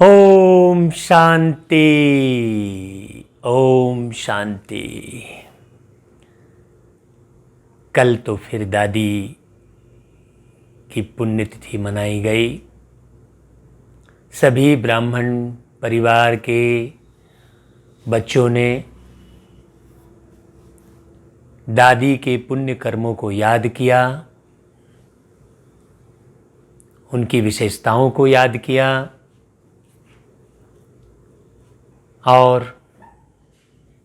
ओम शांति। ओम शांति। कल तो फिर दादी की पुण्यतिथि मनाई गई। सभी ब्राह्मण परिवार के बच्चों ने दादी के पुण्य कर्मों को याद किया, उनकी विशेषताओं को याद किया और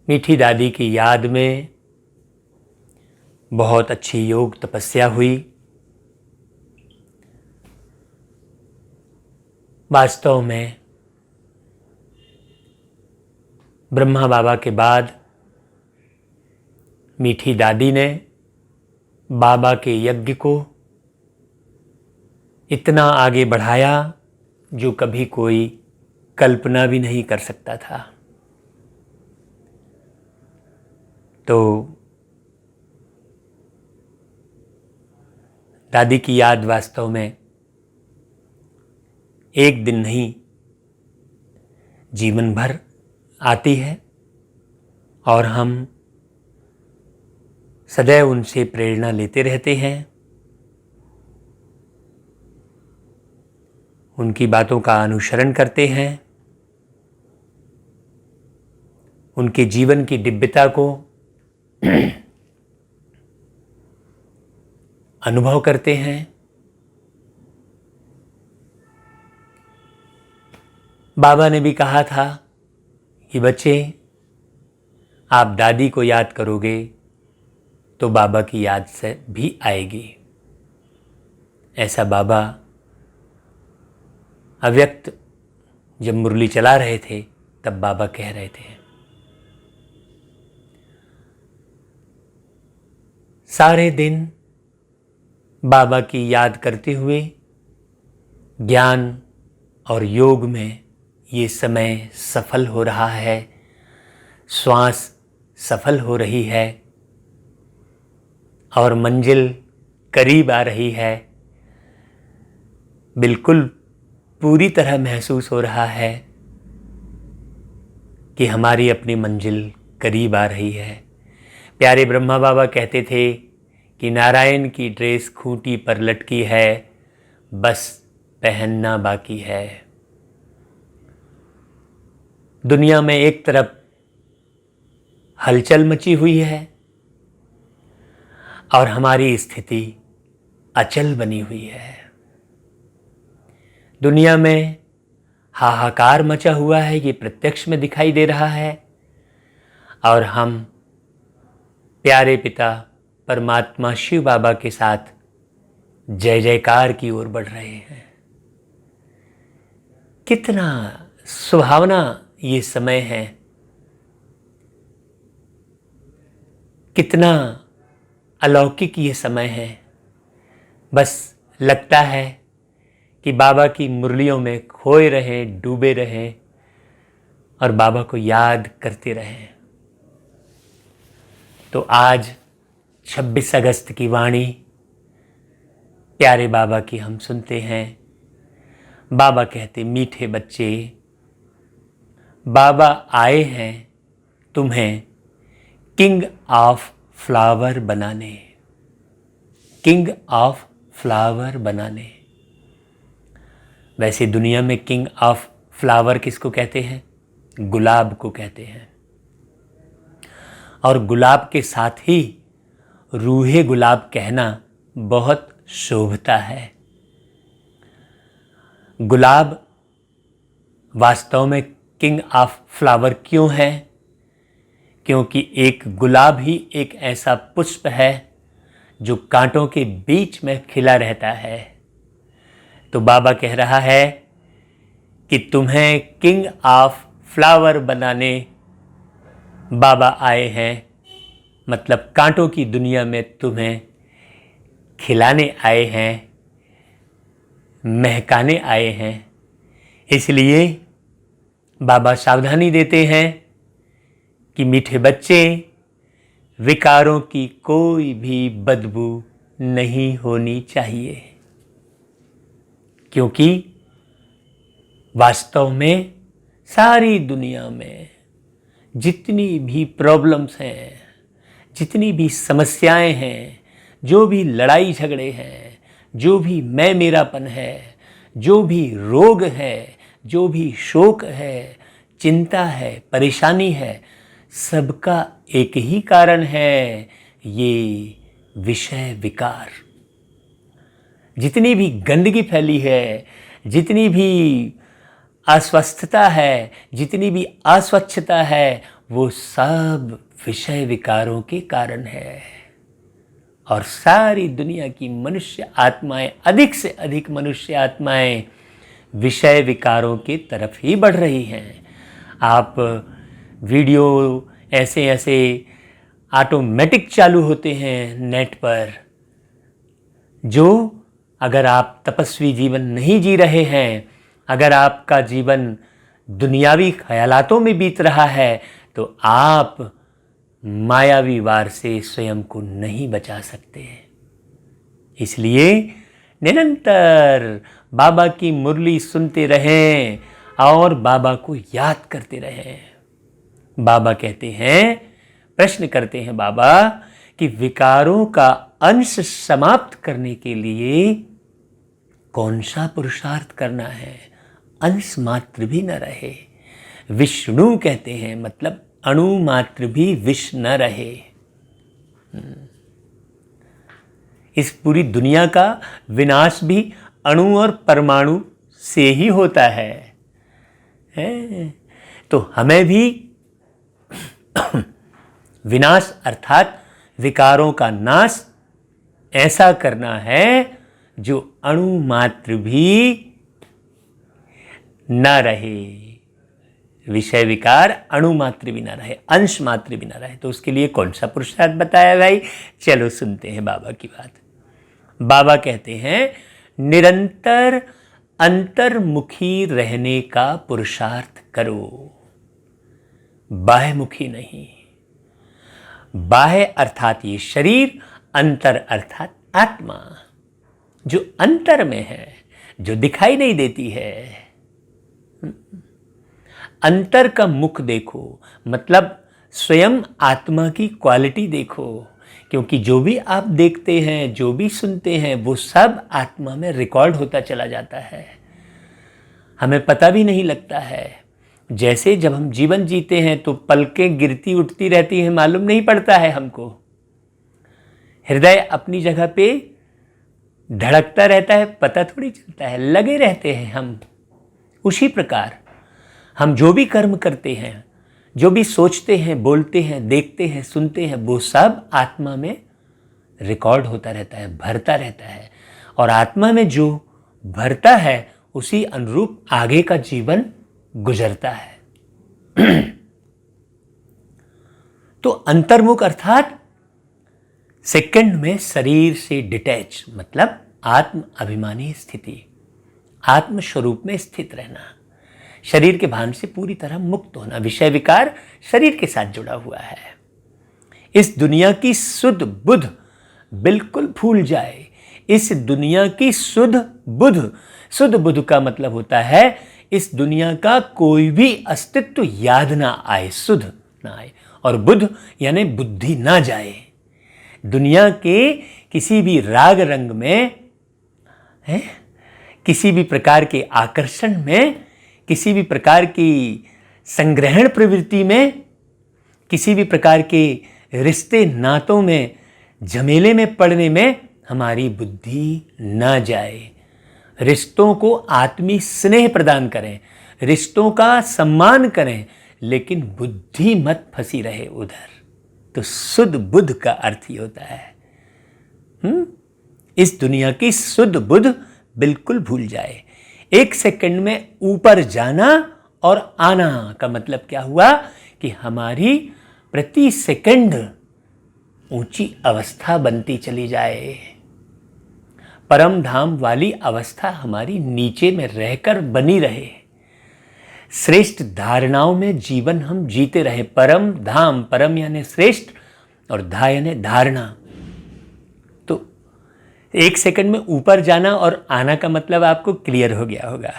मीठी दादी की याद में बहुत अच्छी योग तपस्या हुई। वास्तव में ब्रह्मा बाबा के बाद मीठी दादी ने बाबा के यज्ञ को इतना आगे बढ़ाया जो कभी कोई कल्पना भी नहीं कर सकता था। तो दादी की याद वास्तव में एक दिन नहीं, जीवन भर आती है और हम सदैव उनसे प्रेरणा लेते रहते हैं। उनकी बातों का अनुसरण करते हैं, उनके जीवन की दिव्यता को अनुभव करते हैं। बाबा ने भी कहा था कि बच्चे, आप दादी को याद करोगे तो बाबा की याद से भी आएगी। ऐसा बाबा अव्यक्त जब मुरली चला रहे थे तब बाबा कह रहे थे। सारे दिन बाबा की याद करते हुए ज्ञान और योग में ये समय सफल हो रहा है, श्वास सफल हो रही है और मंजिल करीब आ रही है। बिल्कुल पूरी तरह महसूस हो रहा है कि हमारी अपनी मंजिल करीब आ रही है। प्यारे ब्रह्मा बाबा कहते थे कि नारायण की ड्रेस खूंटी पर लटकी है, बस पहनना बाकी है। दुनिया में एक तरफ हलचल मची हुई है और हमारी स्थिति अचल बनी हुई है। दुनिया में हाहाकार मचा हुआ है, ये प्रत्यक्ष में दिखाई दे रहा है और हम प्यारे पिता परमात्मा शिव बाबा के साथ जय जयकार की ओर बढ़ रहे हैं। कितना सुहावना ये समय है, कितना अलौकिक ये समय है। बस लगता है कि बाबा की मुरलियों में खोए रहें, डूबे रहें और बाबा को याद करते रहें। तो आज 26 अगस्त की वाणी प्यारे बाबा की हम सुनते हैं। बाबा कहते, मीठे बच्चे, बाबा आए हैं तुम्हें किंग ऑफ फ्लावर बनाने, किंग ऑफ फ्लावर बनाने। वैसे दुनिया में किंग ऑफ फ्लावर किसको कहते हैं? गुलाब को कहते हैं। और गुलाब के साथ ही रूहे गुलाब कहना बहुत शोभता है। गुलाब वास्तव में किंग ऑफ फ्लावर क्यों है? क्योंकि एक गुलाब ही एक ऐसा पुष्प है जो कांटों के बीच में खिला रहता है। तो बाबा कह रहा है कि तुम्हें किंग ऑफ फ्लावर बनाने बाबा आए हैं, मतलब कांटों की दुनिया में तुम्हें खिलाने आए हैं, महकाने आए हैं। इसलिए बाबा सावधानी देते हैं कि मीठे बच्चे, विकारों की कोई भी बदबू नहीं होनी चाहिए, क्योंकि वास्तव में सारी दुनिया में जितनी भी प्रॉब्लम्स हैं, जितनी भी समस्याएं हैं, जो भी लड़ाई झगड़े हैं, जो भी मैं मेरापन है, जो भी रोग है, जो भी शोक है, चिंता है, परेशानी है, सबका एक ही कारण है, ये विषय विकार। जितनी भी गंदगी फैली है, जितनी भी अस्वस्थता है, जितनी भी अस्वच्छता है, वो सब विषय विकारों के कारण है। और सारी दुनिया की मनुष्य आत्माएं, अधिक से अधिक मनुष्य आत्माएं विषय विकारों की तरफ ही बढ़ रही हैं। आप वीडियो ऐसे ऐसे ऑटोमेटिक चालू होते हैं नेट पर, जो अगर आप तपस्वी जीवन नहीं जी रहे हैं, अगर आपका जीवन दुनियावी ख्यालातों में बीत रहा है, तो आप मायावी वार से स्वयं को नहीं बचा सकते। इसलिए निरंतर बाबा की मुरली सुनते रहें और बाबा को याद करते रहें। बाबा कहते हैं, प्रश्न करते हैं बाबा कि विकारों का अंश समाप्त करने के लिए कौन सा पुरुषार्थ करना है? अंश मात्र भी न रहे। विष्णु कहते हैं, मतलब अणु मात्र भी विष न रहे। इस पूरी दुनिया का विनाश भी अणु और परमाणु से ही होता है। तो हमें भी विनाश अर्थात विकारों का नाश ऐसा करना है जो अणु मात्र भी न रहे। विषय विकार अणु मात्र भी ना रहे, अंश मात्र भी ना रहे। तो उसके लिए कौन सा पुरुषार्थ बताया भाई? चलो सुनते हैं बाबा की बात। बाबा कहते हैं, निरंतर अंतर्मुखी रहने का पुरुषार्थ करो, बाह्यमुखी नहीं। बाह्य अर्थात ये शरीर, अंतर अर्थात आत्मा, जो अंतर में है, जो दिखाई नहीं देती है। अंतर का मुख देखो, मतलब स्वयं आत्मा की क्वालिटी देखो, क्योंकि जो भी आप देखते हैं, जो भी सुनते हैं, वो सब आत्मा में रिकॉर्ड होता चला जाता है। हमें पता भी नहीं लगता है। जैसे जब हम जीवन जीते हैं तो पलकें गिरती उठती रहती हैं, मालूम नहीं पड़ता है हमको। हृदय अपनी जगह पे धड़कता रहता है, पता थोड़ी चलता है, लगे रहते हैं हम। उसी प्रकार हम जो भी कर्म करते हैं, जो भी सोचते हैं, बोलते हैं, देखते हैं, सुनते हैं, वो सब आत्मा में रिकॉर्ड होता रहता है, भरता रहता है। और आत्मा में जो भरता है उसी अनुरूप आगे का जीवन गुजरता है। तो अंतर्मुख अर्थात सेकंड में शरीर से डिटैच, मतलब आत्म अभिमानी स्थिति, आत्म स्वरूप में स्थित रहना, शरीर के भान से पूरी तरह मुक्त होना। विषय विकार शरीर के साथ जुड़ा हुआ है। इस दुनिया की शुद्ध बुद्ध बिल्कुल भूल जाए। इस दुनिया की शुद्ध बुद्ध का मतलब होता है इस दुनिया का कोई भी अस्तित्व याद ना आए, शुद्ध ना आए। और बुद्ध यानी बुद्धि ना जाए। दुनिया के किसी भी राग रंग में, किसी भी प्रकार के आकर्षण में, किसी भी प्रकार की संग्रहण प्रवृत्ति में, किसी भी प्रकार के रिश्ते नातों में, झमेले में पड़ने में हमारी बुद्धि ना जाए। रिश्तों को आत्मी स्नेह प्रदान करें, रिश्तों का सम्मान करें, लेकिन बुद्धि मत फंसी रहे उधर। तो शुद्ध बुद्ध का अर्थ ही होता है इस दुनिया की शुद्ध बुद्ध बिल्कुल भूल जाए। एक सेकंड में ऊपर जाना और आना का मतलब क्या हुआ कि हमारी प्रति सेकंड ऊंची अवस्था बनती चली जाए। परम धाम वाली अवस्था हमारी नीचे में रहकर बनी रहे। श्रेष्ठ धारणाओं में जीवन हम जीते रहे। परम धाम, परम यानी श्रेष्ठ और धा यानी धारणा। तो एक सेकंड में ऊपर जाना और आना का मतलब आपको क्लियर हो गया होगा।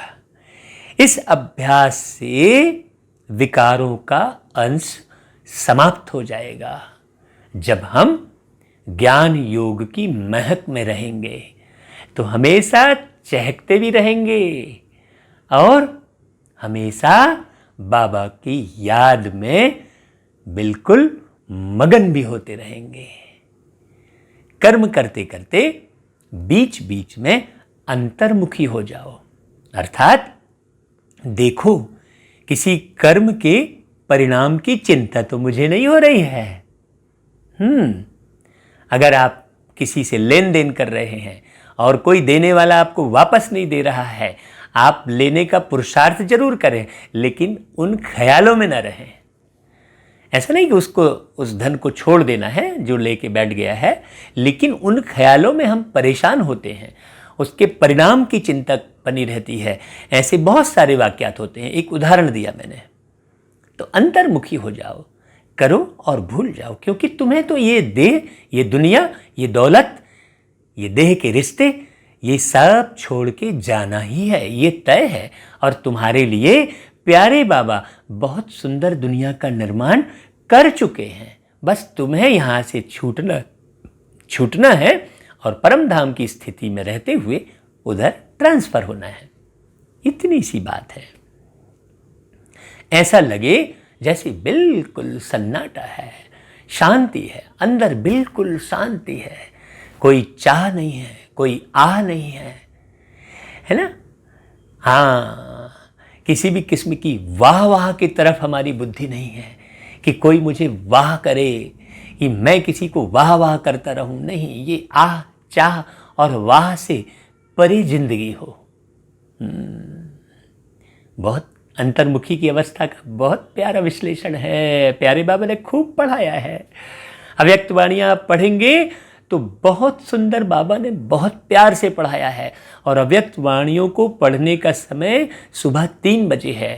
इस अभ्यास से विकारों का अंश समाप्त हो जाएगा। जब हम ज्ञान योग की महक में रहेंगे तो हमेशा चहकते भी रहेंगे और हमेशा बाबा की याद में बिल्कुल मगन भी होते रहेंगे। कर्म करते करते बीच बीच में अंतर्मुखी हो जाओ, अर्थात देखो किसी कर्म के परिणाम की चिंता तो मुझे नहीं हो रही है। अगर आप किसी से लेन देन कर रहे हैं और कोई देने वाला आपको वापस नहीं दे रहा है, आप लेने का पुरुषार्थ जरूर करें, लेकिन उन ख्यालों में न रहें। ऐसा नहीं कि उसको उस धन को छोड़ देना है जो लेके बैठ गया है, लेकिन उन ख्यालों में हम परेशान होते हैं, उसके परिणाम की चिंता बनी रहती है। ऐसे बहुत सारे वाक्यात होते हैं। एक उदाहरण दिया मैंने। तो अंतर्मुखी हो जाओ, करो और भूल जाओ, क्योंकि तुम्हें तो ये देह, ये दुनिया, ये दौलत, ये देह के रिश्ते, ये सब छोड़ के जाना ही है, ये तय है। और तुम्हारे लिए प्यारे बाबा बहुत सुंदर दुनिया का निर्माण कर चुके हैं। बस तुम्हें यहाँ से छूटना है और परम धाम की स्थिति में रहते हुए उधर ट्रांसफर होना है। इतनी सी बात है। ऐसा लगे जैसे बिल्कुल सन्नाटा है, शांति है, अंदर बिल्कुल शांति है, कोई चाह नहीं है, कोई आह नहीं है ना। हाँ, किसी भी किस्म की वाह वाह की तरफ हमारी बुद्धि नहीं है कि कोई मुझे वाह करे, कि मैं किसी को वाह वाह करता रहूं। नहीं, ये आह, चाह और वाह से परे जिंदगी हो। बहुत अंतर्मुखी की अवस्था का बहुत प्यारा विश्लेषण है। प्यारे बाबा ने खूब पढ़ाया है। अव्यक्त वाणियाँ आप पढ़ेंगे तो बहुत सुंदर बाबा ने बहुत प्यार से पढ़ाया है। और अव्यक्त वाणियों को पढ़ने का समय सुबह 3 बजे है।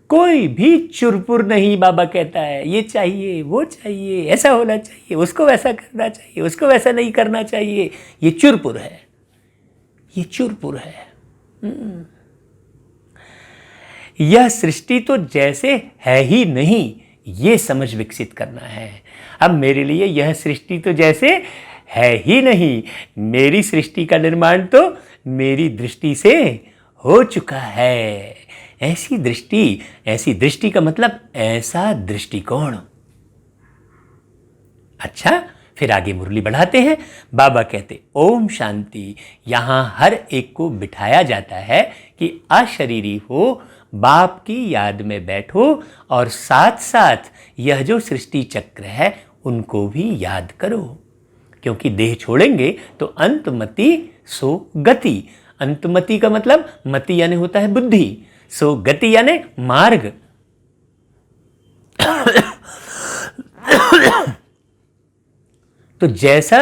कोई भी चुरपुर नहीं। बाबा कहता है ये चाहिए, वो चाहिए, ऐसा होना चाहिए, उसको वैसा करना चाहिए, उसको वैसा नहीं करना चाहिए। ये चुरपुर है, ये चुरपुर है। यह सृष्टि तो जैसे है ही नहीं, ये समझ विकसित करना है। अब मेरे लिए यह सृष्टि तो जैसे है ही नहीं, मेरी सृष्टि का निर्माण तो मेरी दृष्टि से हो चुका है। ऐसी दृष्टि का मतलब ऐसा दृष्टिकोण। अच्छा, फिर आगे मुरली बढ़ाते हैं। बाबा कहते ओम शांति। यहाँ हर एक को बिठाया जाता है कि अशरीरी हो, बाप की याद में बैठो और साथ साथ यह जो सृष्टि चक्र है उनको भी याद करो, क्योंकि देह छोड़ेंगे तो अंतमति सो गति। अंतमति का मतलब मति यानी होता है बुद्धि, सो गति यानी मार्ग। तो जैसा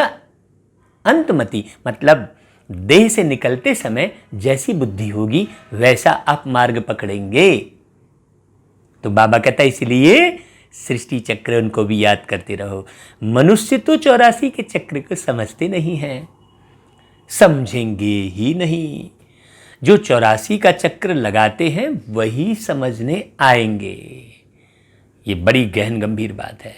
अंतमति मतलब देह से निकलते समय जैसी बुद्धि होगी वैसा आप मार्ग पकड़ेंगे। तो बाबा कहता है इसलिए सृष्टि चक्र उनको भी याद करते रहो। मनुष्य तो 84 के चक्र को समझते नहीं हैं, समझेंगे ही नहीं। जो 84 का चक्र लगाते हैं वही समझने आएंगे। ये बड़ी गहन गंभीर बात है।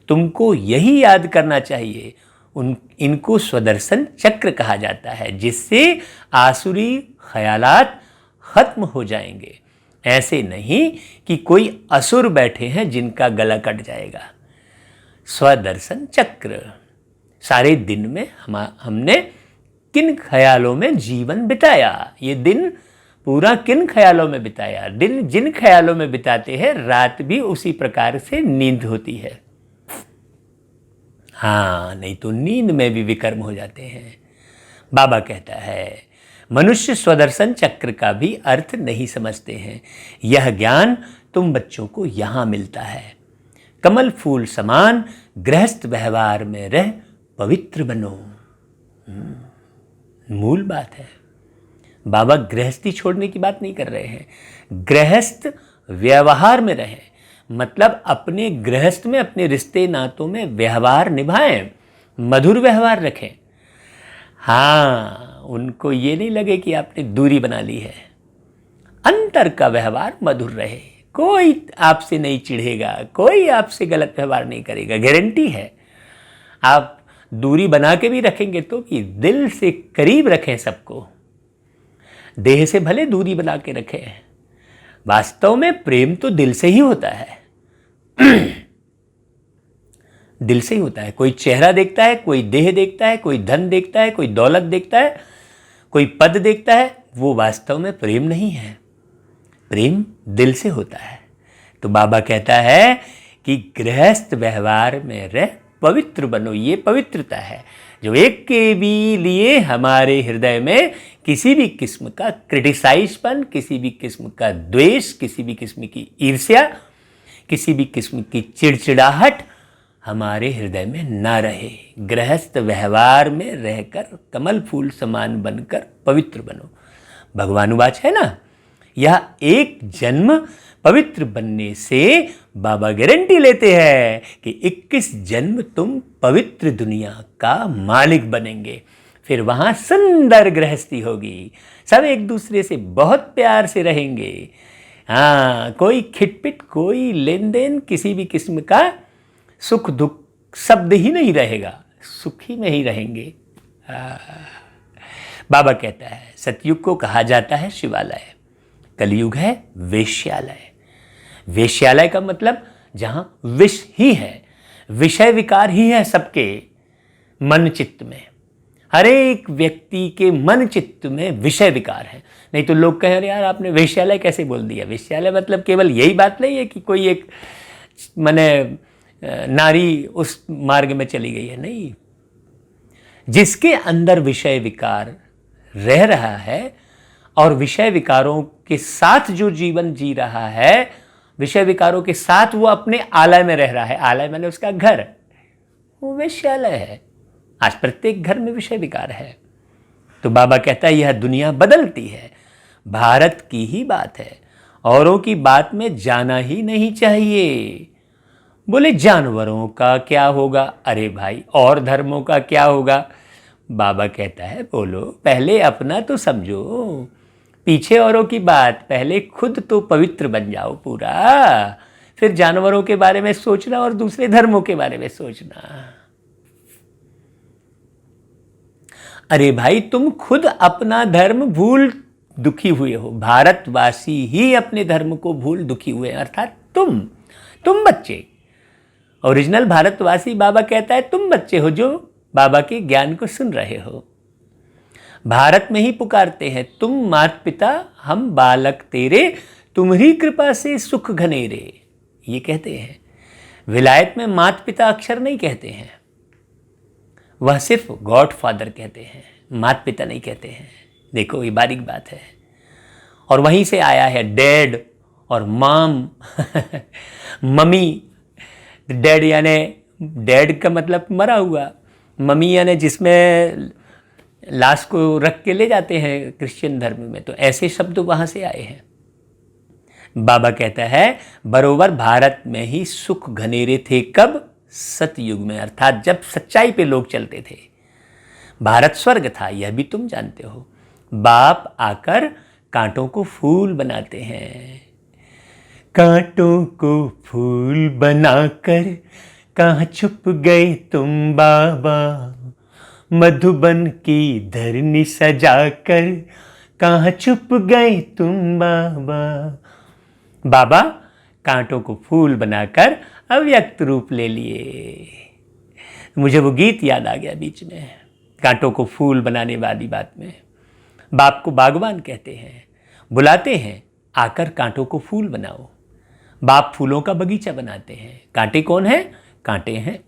तुमको यही याद करना चाहिए। इनको स्वदर्शन चक्र कहा जाता है, जिससे आसुरी ख्यालात खत्म हो जाएंगे। ऐसे नहीं कि कोई असुर बैठे हैं जिनका गला कट जाएगा। स्वदर्शन चक्र। सारे दिन में हमने किन ख्यालों में जीवन बिताया, ये दिन पूरा किन ख्यालों में बिताया। दिन जिन ख्यालों में बिताते हैं रात भी उसी प्रकार से नींद होती है। हाँ, नहीं तो नींद में भी विकर्म हो जाते हैं। बाबा कहता है मनुष्य स्वदर्शन चक्र का भी अर्थ नहीं समझते हैं। यह ज्ञान तुम बच्चों को यहाँ मिलता है। कमल फूल समान गृहस्थ व्यवहार में रह पवित्र बनो। मूल बात है। बाबा गृहस्थी छोड़ने की बात नहीं कर रहे हैं, गृहस्थ व्यवहार में रहें। मतलब अपने गृहस्थ में, अपने रिश्ते नातों में व्यवहार निभाएं, मधुर व्यवहार रखें। हाँ, उनको ये नहीं लगे कि आपने दूरी बना ली है। अंतर का व्यवहार मधुर रहे, कोई आपसे नहीं चिढ़ेगा, कोई आपसे गलत व्यवहार नहीं करेगा, गारंटी है। आप दूरी बना के भी रखेंगे तो भी दिल से करीब रखें सबको, देह से भले दूरी बना के रखें। वास्तव में प्रेम तो दिल से ही होता है दिल से ही होता है। कोई चेहरा देखता है, कोई देह देखता है, कोई धन देखता है, कोई दौलत देखता है, कोई पद देखता है, वो वास्तव में प्रेम नहीं है। प्रेम दिल से होता है। तो बाबा कहता है कि गृहस्थ व्यवहार में रह पवित्र बनो। ये पवित्रता है जो एक के भी लिए हमारे हृदय में किसी भी किस्म का क्रिटिसाइजपन, किसी भी किस्म का द्वेष, किसी भी किस्म की ईर्ष्या, किसी भी किस्म की चिड़चिड़ाहट हमारे हृदय में ना रहे। गृहस्थ व्यवहार में रहकर कमल फूल समान बनकर पवित्र बनो। भगवानुवाच है ना, यह एक जन्म पवित्र बनने से बाबा गारंटी लेते हैं कि 21 जन्म तुम पवित्र दुनिया का मालिक बनेंगे। फिर वहाँ सुंदर गृहस्थी होगी, सब एक दूसरे से बहुत प्यार से रहेंगे। हाँ, कोई खिटपिट, कोई लेन देन, किसी भी किस्म का सुख दुख शब्द ही नहीं रहेगा, सुखी में ही रहेंगे। बाबा कहता है सतयुग को कहा जाता है शिवालय, कलयुग है वेश्यालय। वेश्यालय का मतलब जहां विष ही है, विषय विकार ही है सबके मन चित्त में। हर एक व्यक्ति के मन चित्त में विषय विकार है। नहीं तो लोग कहें अरे यार आपने वेश्यालय कैसे बोल दिया। वेश्यालय मतलब केवल यही बात नहीं है कि कोई एक माने नारी उस मार्ग में चली गई है, नहीं। जिसके अंदर विषय विकार रह रहा है और विषय विकारों के साथ जो जीवन जी रहा है, विषय विकारों के साथ वो अपने आलय में रह रहा है, आलय मैंने उसका घर, वो वेश्यालय है। आज प्रत्येक घर में विषय विकार है। तो बाबा कहता है यह दुनिया बदलती है, भारत की ही बात है, औरों की बात में जाना ही नहीं चाहिए। बोले जानवरों का क्या होगा? अरे भाई और धर्मों का क्या होगा? बाबा कहता है बोलो, पहले अपना तो समझो, पीछे औरों की बात, पहले खुद तो पवित्र बन जाओ पूरा, फिर जानवरों के बारे में सोचना और दूसरे धर्मों के बारे में सोचना। अरे भाई तुम खुद अपना धर्म भूल दुखी हुए हो, भारतवासी ही अपने धर्म को भूल दुखी हुए, अर्थात तुम बच्चे, ओरिजिनल भारतवासी। बाबा कहता है तुम बच्चे हो जो बाबा के ज्ञान को सुन रहे हो, भारत में ही पुकारते हैं तुम मात पिता हम बालक तेरे, तुम्हारी कृपा से सुख घनेरे, ये कहते हैं। विलायत में मात पिता अक्षर नहीं कहते हैं, वह सिर्फ गॉड फादर कहते हैं, मात पिता नहीं कहते हैं। देखो ये बारीक बात है। और वहीं से आया है डैड और माम मम्मी। डैड यानी डैड का मतलब मरा हुआ, मम्मी यानी जिसमें लाश को रख के ले जाते हैं क्रिश्चियन धर्म में, तो ऐसे शब्द वहाँ से आए हैं। बाबा कहता है बरोबर भारत में ही सुख घनेरे थे, कब? सतयुग में, अर्थात जब सच्चाई पे लोग चलते थे। भारत स्वर्ग था, यह भी तुम जानते हो। बाप आकर कांटों को फूल बनाते हैं, कांटों को फूल बनाकर कहाँ छुप गए तुम बाबा, मधुबन की धरनी सजाकर कहाँ छुप गए तुम बाबा। बाबा कांटों को फूल बनाकर अव्यक्त रूप ले लिए। मुझे वो गीत याद आ गया बीच में, कांटों को फूल बनाने वाली बात में। बाप को बागवान कहते हैं, बुलाते हैं आकर कांटों को फूल बनाओ। बाप फूलों का बगीचा बनाते हैं। कांटे कौन है? कांटे हैं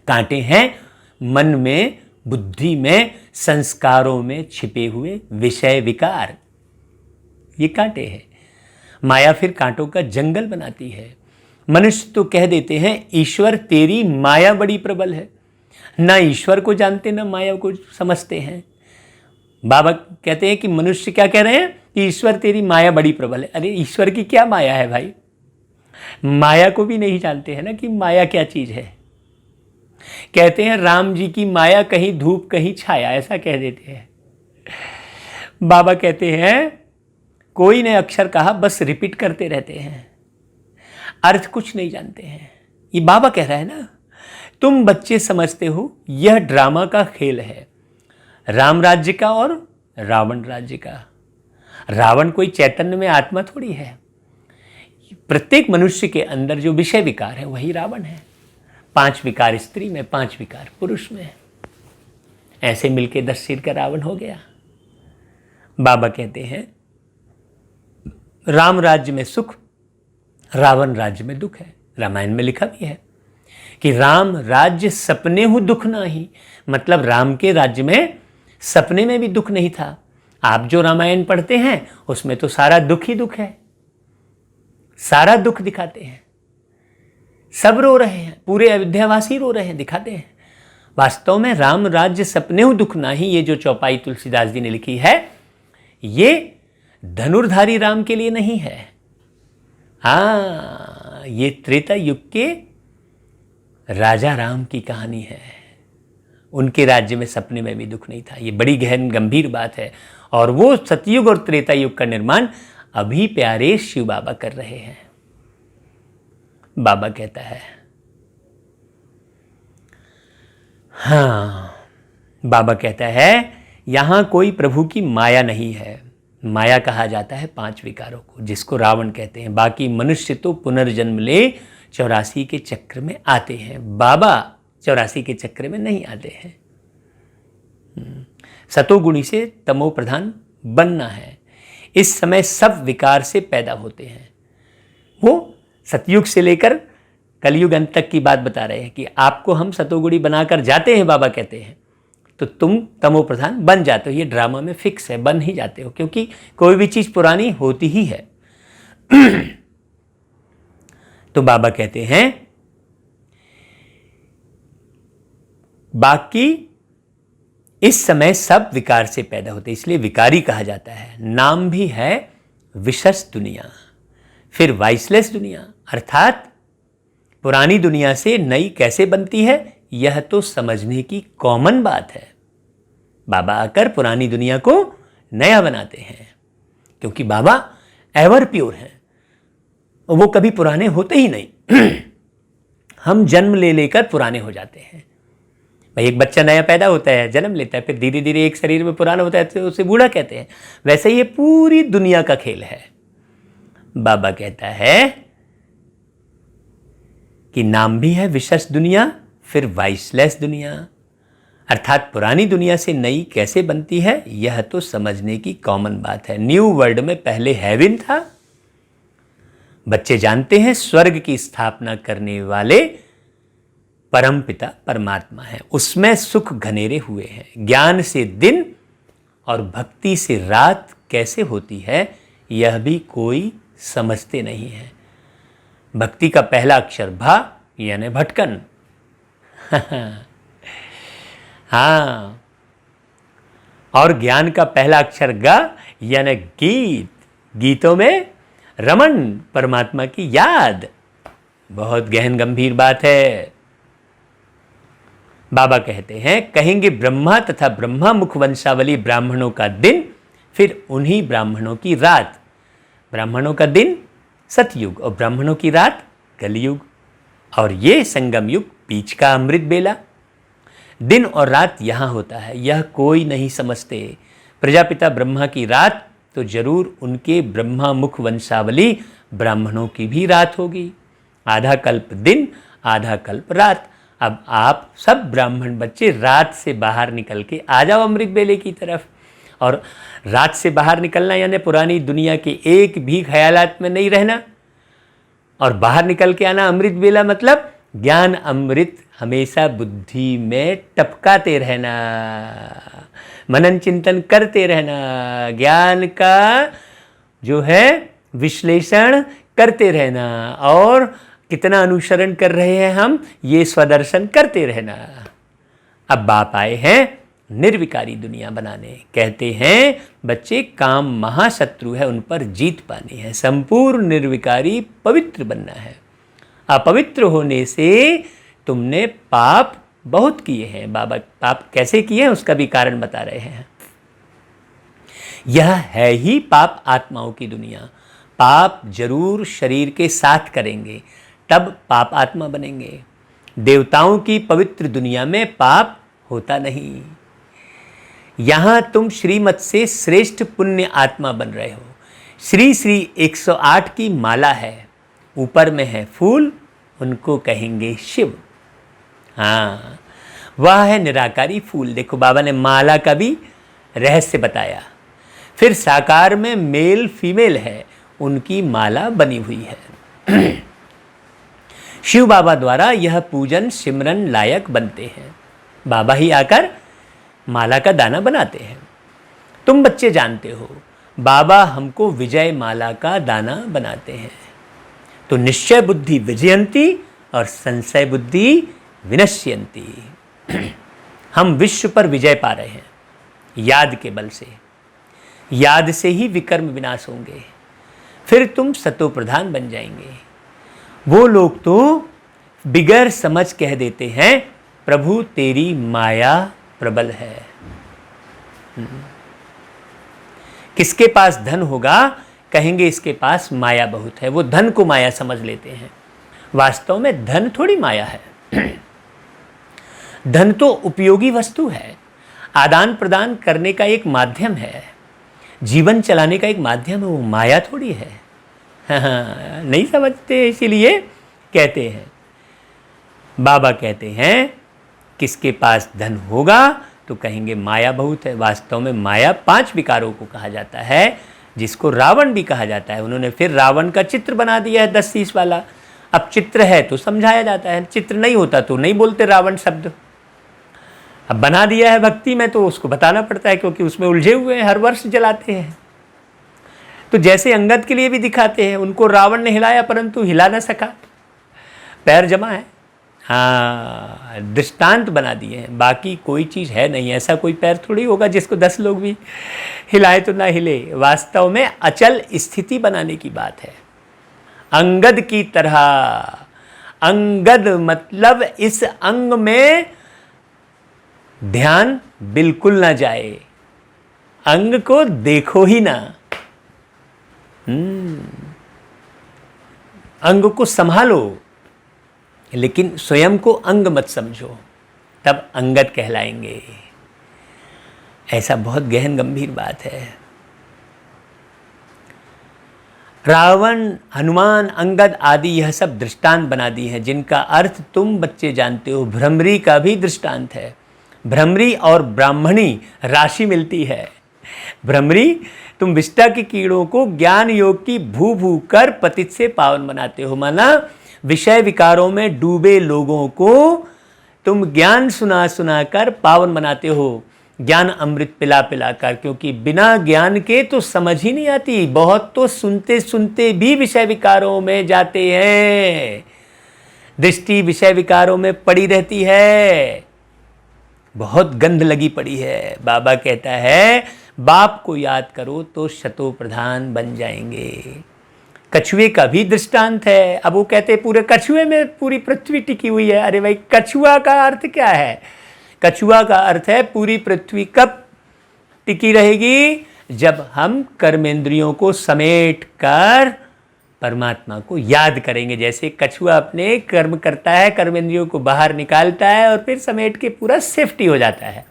कांटे हैं मन में, बुद्धि में, संस्कारों में छिपे हुए विषय विकार, ये कांटे हैं। माया फिर कांटों का जंगल बनाती है। मनुष्य तो कह देते हैं ईश्वर तेरी माया बड़ी प्रबल है, ना ईश्वर को जानते ना माया को समझते हैं। बाबा कहते हैं कि मनुष्य क्या कह रहे हैं कि ईश्वर तेरी माया बड़ी प्रबल है। अरे ईश्वर की क्या माया है भाई? माया को भी नहीं जानते हैं ना कि माया क्या चीज़ है। कहते हैं राम जी की माया कहीं धूप कहीं छाया, ऐसा कह देते हैं। बाबा कहते हैं कोई ने अक्षर कहा बस रिपीट करते रहते हैं, अर्थ कुछ नहीं जानते हैं। ये बाबा कह रहा है ना, तुम बच्चे समझते हो यह ड्रामा का खेल है, राम राज्य का और रावण राज्य का। रावण कोई चैतन्य में आत्मा थोड़ी है, प्रत्येक मनुष्य के अंदर जो विषय विकार है वही रावण है। 5 विकार स्त्री में, 5 विकार पुरुष में, ऐसे मिलके 10 सिर का रावण हो गया। बाबा कहते हैं राम राज्य में सुख, रावण राज्य में दुख है। रामायण में लिखा भी है कि राम राज्य सपने हूँ दुख नाही, मतलब राम के राज्य में सपने में भी दुख नहीं था। आप जो रामायण पढ़ते हैं उसमें तो सारा दुख ही दुख है, सारा दुख दिखाते हैं, सब रो रहे हैं, पूरे अयोध्यावासी रो रहे हैं, दिखाते हैं। वास्तव में राम राज्य सपने हूँ दुख नाही, ये जो चौपाई तुलसीदास जी ने लिखी है, ये धनुर्धारी राम के लिए नहीं है। हाँ, ये त्रेता युग के राजा राम की कहानी है। उनके राज्य में सपने में भी दुख नहीं था। ये बड़ी गहन गंभीर बात है, और वो सतयुग और त्रेता युग का निर्माण अभी प्यारे शिव बाबा कर रहे हैं। बाबा कहता है हाँ, बाबा कहता है यहां कोई प्रभु की माया नहीं है। माया कहा जाता है 5 विकारों को, जिसको रावण कहते हैं। बाकी मनुष्य तो पुनर्जन्म ले 84 के चक्र में आते हैं, बाबा 84 के चक्र में नहीं आते हैं। सतोगुणी से तमो प्रधान बनना है। इस समय सब विकार से पैदा होते हैं। वो सतयुग से लेकर कलयुग अंत तक की बात बता रहे हैं कि आपको हम सतोगुणी बनाकर जाते हैं। बाबा कहते हैं तो तुम तमो प्रधान बन जाते हो। ये ड्रामा में फिक्स है, बन ही जाते हो, क्योंकि कोई भी चीज पुरानी होती ही है। तो बाबा कहते हैं बाकी इस समय सब विकार से पैदा होते, इसलिए विकारी कहा जाता है। नाम भी है विशस दुनिया, फिर वाइसलेस दुनिया, अर्थात पुरानी दुनिया से नई कैसे बनती है, यह तो समझने की कॉमन बात है। बाबा आकर पुरानी दुनिया को नया बनाते हैं, क्योंकि बाबा एवर प्योर हैं, वो कभी पुराने होते ही नहीं। हम जन्म ले लेकर पुराने हो जाते हैं। भाई एक बच्चा नया पैदा होता है, जन्म लेता है, फिर धीरे धीरे एक शरीर में पुराना होता है तो उसे बूढ़ा कहते हैं। वैसे ये पूरी दुनिया का खेल है। बाबा कहता है कि नाम भी है विशेष दुनिया, फिर वाइसलेस दुनिया, अर्थात पुरानी दुनिया से नई कैसे बनती है, यह तो समझने की कॉमन बात है। न्यू वर्ल्ड में पहले हेवन था। बच्चे जानते हैं स्वर्ग की स्थापना करने वाले परमपिता परमात्मा है, उसमें सुख घनेरे हुए हैं। ज्ञान से दिन और भक्ति से रात कैसे होती है, यह भी कोई समझते नहीं है। भक्ति का पहला अक्षर भा यानी भटकन। हाँ, और ज्ञान का पहला अक्षर गा यानी गीत, गीतों में रमन, परमात्मा की याद। बहुत गहन गंभीर बात है। बाबा कहते हैं कहेंगे ब्रह्मा तथा ब्रह्मा मुख वंशावली ब्राह्मणों का दिन, फिर उन्हीं ब्राह्मणों की रात। ब्राह्मणों का दिन सतयुग और ब्राह्मणों की रात कलयुग, और ये संगम युग बीच का अमृत बेला। दिन और रात यहाँ होता है, यह कोई नहीं समझते। प्रजापिता ब्रह्मा की रात तो जरूर उनके ब्रह्मा मुख वंशावली ब्राह्मणों की भी रात होगी। आधा कल्प दिन, आधा कल्प रात। अब आप सब ब्राह्मण बच्चे रात से बाहर निकल के आ जाओ अमृत बेले की तरफ। और रात से बाहर निकलना यानी पुरानी दुनिया के एक भी ख्यालात में नहीं रहना, और बाहर निकल के आना अमृत बेला, मतलब ज्ञान अमृत हमेशा बुद्धि में टपकाते रहना, मनन चिंतन करते रहना, ज्ञान का जो है विश्लेषण करते रहना, और कितना अनुसरण कर रहे हैं हम, ये स्वदर्शन करते रहना। अब बाप आए हैं निर्विकारी दुनिया बनाने। कहते हैं बच्चे काम महाशत्रु है, उन पर जीत पानी है। संपूर्ण निर्विकारी पवित्र बनना है। अपवित्र होने से तुमने पाप बहुत किए हैं बाबा। पाप कैसे किए हैं उसका भी कारण बता रहे हैं। यह है ही पाप आत्माओं की दुनिया। पाप जरूर शरीर के साथ करेंगे तब पाप आत्मा बनेंगे। देवताओं की पवित्र दुनिया में पाप होता नहीं। यहां तुम श्रीमत से श्रेष्ठ पुण्य आत्मा बन रहे हो। श्री श्री 108 की माला है, ऊपर में है फूल, उनको कहेंगे शिव। हाँ, वह है निराकारी फूल। देखो बाबा ने माला का भी रहस्य बताया। फिर साकार में मेल फीमेल है, उनकी माला बनी हुई है। शिव बाबा द्वारा यह पूजन सिमरन लायक बनते हैं। बाबा ही आकर माला का दाना बनाते हैं। तुम बच्चे जानते हो बाबा हमको विजय माला का दाना बनाते हैं। तो निश्चय बुद्धि विजयंती और संशय बुद्धि विनश्यंती। हम विश्व पर विजय पा रहे हैं याद के बल से। याद से ही विकर्म विनाश होंगे, फिर तुम सतो प्रधान बन जाएंगे। वो लोग तो बिगर समझ कह देते हैं प्रभु तेरी माया प्रबल है। किसके पास धन होगा कहेंगे इसके पास माया बहुत है। वो धन को माया समझ लेते हैं। वास्तव में धन थोड़ी माया है। धन तो उपयोगी वस्तु है, आदान प्रदान करने का एक माध्यम है, जीवन चलाने का एक माध्यम है। वो माया थोड़ी है। हाँ, नहीं समझते, इसीलिए कहते हैं। बाबा कहते हैं किसके पास धन होगा तो कहेंगे माया बहुत है। वास्तव में माया 5 विकारों को कहा जाता है, जिसको रावण भी कहा जाता है। उन्होंने फिर रावण का चित्र बना दिया है 10 शीश वाला। अब चित्र है तो समझाया जाता है, चित्र नहीं होता तो नहीं बोलते रावण शब्द। अब बना दिया है भक्ति में तो उसको बताना पड़ता है, क्योंकि उसमें उलझे हुए हैं, हर वर्ष जलाते हैं। तो जैसे अंगद के लिए भी दिखाते हैं, उनको रावण ने हिलाया परंतु हिला ना सका, पैर जमा है। हाँ, दृष्टांत बना दिए हैं, बाकी कोई चीज़ है नहीं। ऐसा कोई पैर थोड़ी होगा जिसको 10 लोग भी हिलाए तो ना हिले। वास्तव में अचल स्थिति बनाने की बात है। अंगद की तरह, अंगद मतलब इस अंग में ध्यान बिल्कुल ना जाए, अंग को देखो ही ना। अंग को संभालो लेकिन स्वयं को अंग मत समझो, तब अंगद कहलाएंगे। ऐसा बहुत गहन गंभीर बात है। रावण, हनुमान, अंगद आदि यह सब दृष्टांत बना दी हैं, जिनका अर्थ तुम बच्चे जानते हो। भ्रमरी का भी दृष्टांत है। भ्रमरी और ब्राह्मणी राशि मिलती है। भ्रमरी, तुम विष्टा के कीड़ों को ज्ञान योग की भू भू कर पतित से पावन बनाते हो। माना विषय विकारों में डूबे लोगों को तुम ज्ञान सुना सुना कर पावन बनाते हो, ज्ञान अमृत पिला पिला कर। क्योंकि बिना ज्ञान के तो समझ ही नहीं आती। बहुत तो सुनते सुनते भी विषय विकारों में जाते हैं, दृष्टि विषय विकारों में पड़ी रहती है, बहुत गंध लगी पड़ी है। बाबा कहता है बाप को याद करो तो शतो प्रधान बन जाएंगे। कछुए का भी दृष्टांत है। अब वो कहते हैं पूरे कछुए में पूरी पृथ्वी टिकी हुई है। अरे भाई, कछुआ का अर्थ क्या है? कछुआ का अर्थ है पूरी पृथ्वी कब टिकी रहेगी? जब हम कर्मेंद्रियों को समेट कर परमात्मा को याद करेंगे। जैसे कछुआ अपने कर्म करता है, कर्मेंद्रियों को बाहर निकालता है और फिर समेट के पूरा सेफ्टी हो जाता है।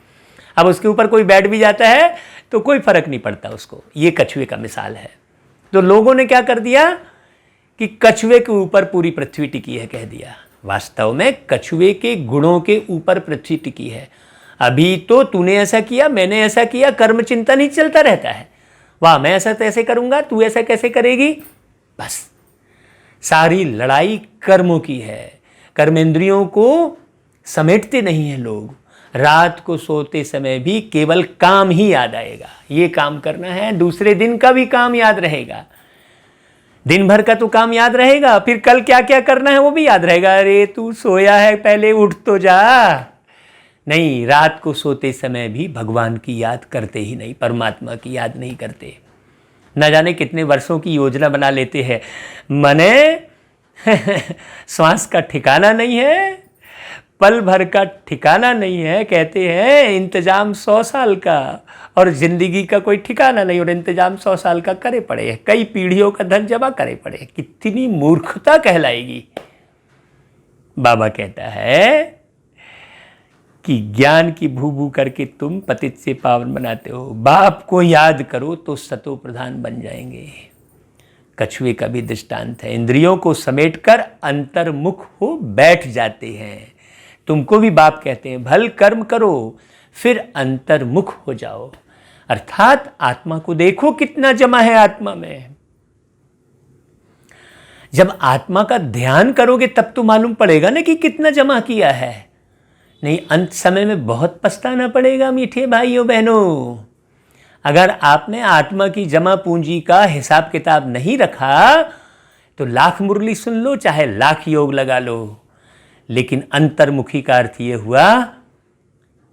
अब उसके ऊपर कोई बैठ भी जाता है तो कोई फर्क नहीं पड़ता उसको। ये कछुए का मिसाल है। तो लोगों ने क्या कर दिया कि कछुए के ऊपर पूरी पृथ्वी टिकी है कह दिया। वास्तव में कछुए के गुणों के ऊपर पृथ्वी टिकी है। अभी तो तूने ऐसा किया, मैंने ऐसा किया, कर्म चिंतन ही चलता रहता है। वाह, मैं ऐसा कैसे करूंगा, तू ऐसा कैसे करेगी, बस सारी लड़ाई कर्मों की है। कर्मेंद्रियों को समेटते नहीं हैं लोग। रात को सोते समय भी केवल काम ही याद आएगा। ये काम करना है, दूसरे दिन का भी काम याद रहेगा। दिन भर का तो काम याद रहेगा, फिर कल क्या क्या करना है वो भी याद रहेगा। अरे तू सोया है, पहले उठ तो जा। नहीं, रात को सोते समय भी भगवान की याद करते ही नहीं, परमात्मा की याद नहीं करते। न जाने कितने वर्षों की योजना बना लेते हैं। मने श्वास का ठिकाना नहीं है, पल भर का ठिकाना नहीं है। कहते हैं इंतजाम 100 साल का, और जिंदगी का कोई ठिकाना नहीं, और इंतजाम 100 साल का करे पड़े, कई पीढ़ियों का धन जमा करे पड़े। कितनी मूर्खता कहलाएगी। बाबा कहता है कि ज्ञान की भू भू करके तुम पतित से पावन बनाते हो। बाप को याद करो तो सतो प्रधान बन जाएंगे। कछुए का भी दृष्टांत है। इंद्रियों को समेटकर अंतर्मुख हो बैठ जाते हैं। तुमको भी बाप कहते हैं भल कर्म करो फिर अंतर्मुख हो जाओ, अर्थात आत्मा को देखो कितना जमा है आत्मा में। जब आत्मा का ध्यान करोगे तब तो मालूम पड़ेगा ना कि कितना जमा किया है। नहीं, अंत समय में बहुत पछताना पड़ेगा मीठे भाइयों बहनों। अगर आपने आत्मा की जमा पूंजी का हिसाब किताब नहीं रखा तो लाख मुरली सुन लो, चाहे लाख योग लगा लो, लेकिन अंतर्मुखी का अर्थ ये हुआ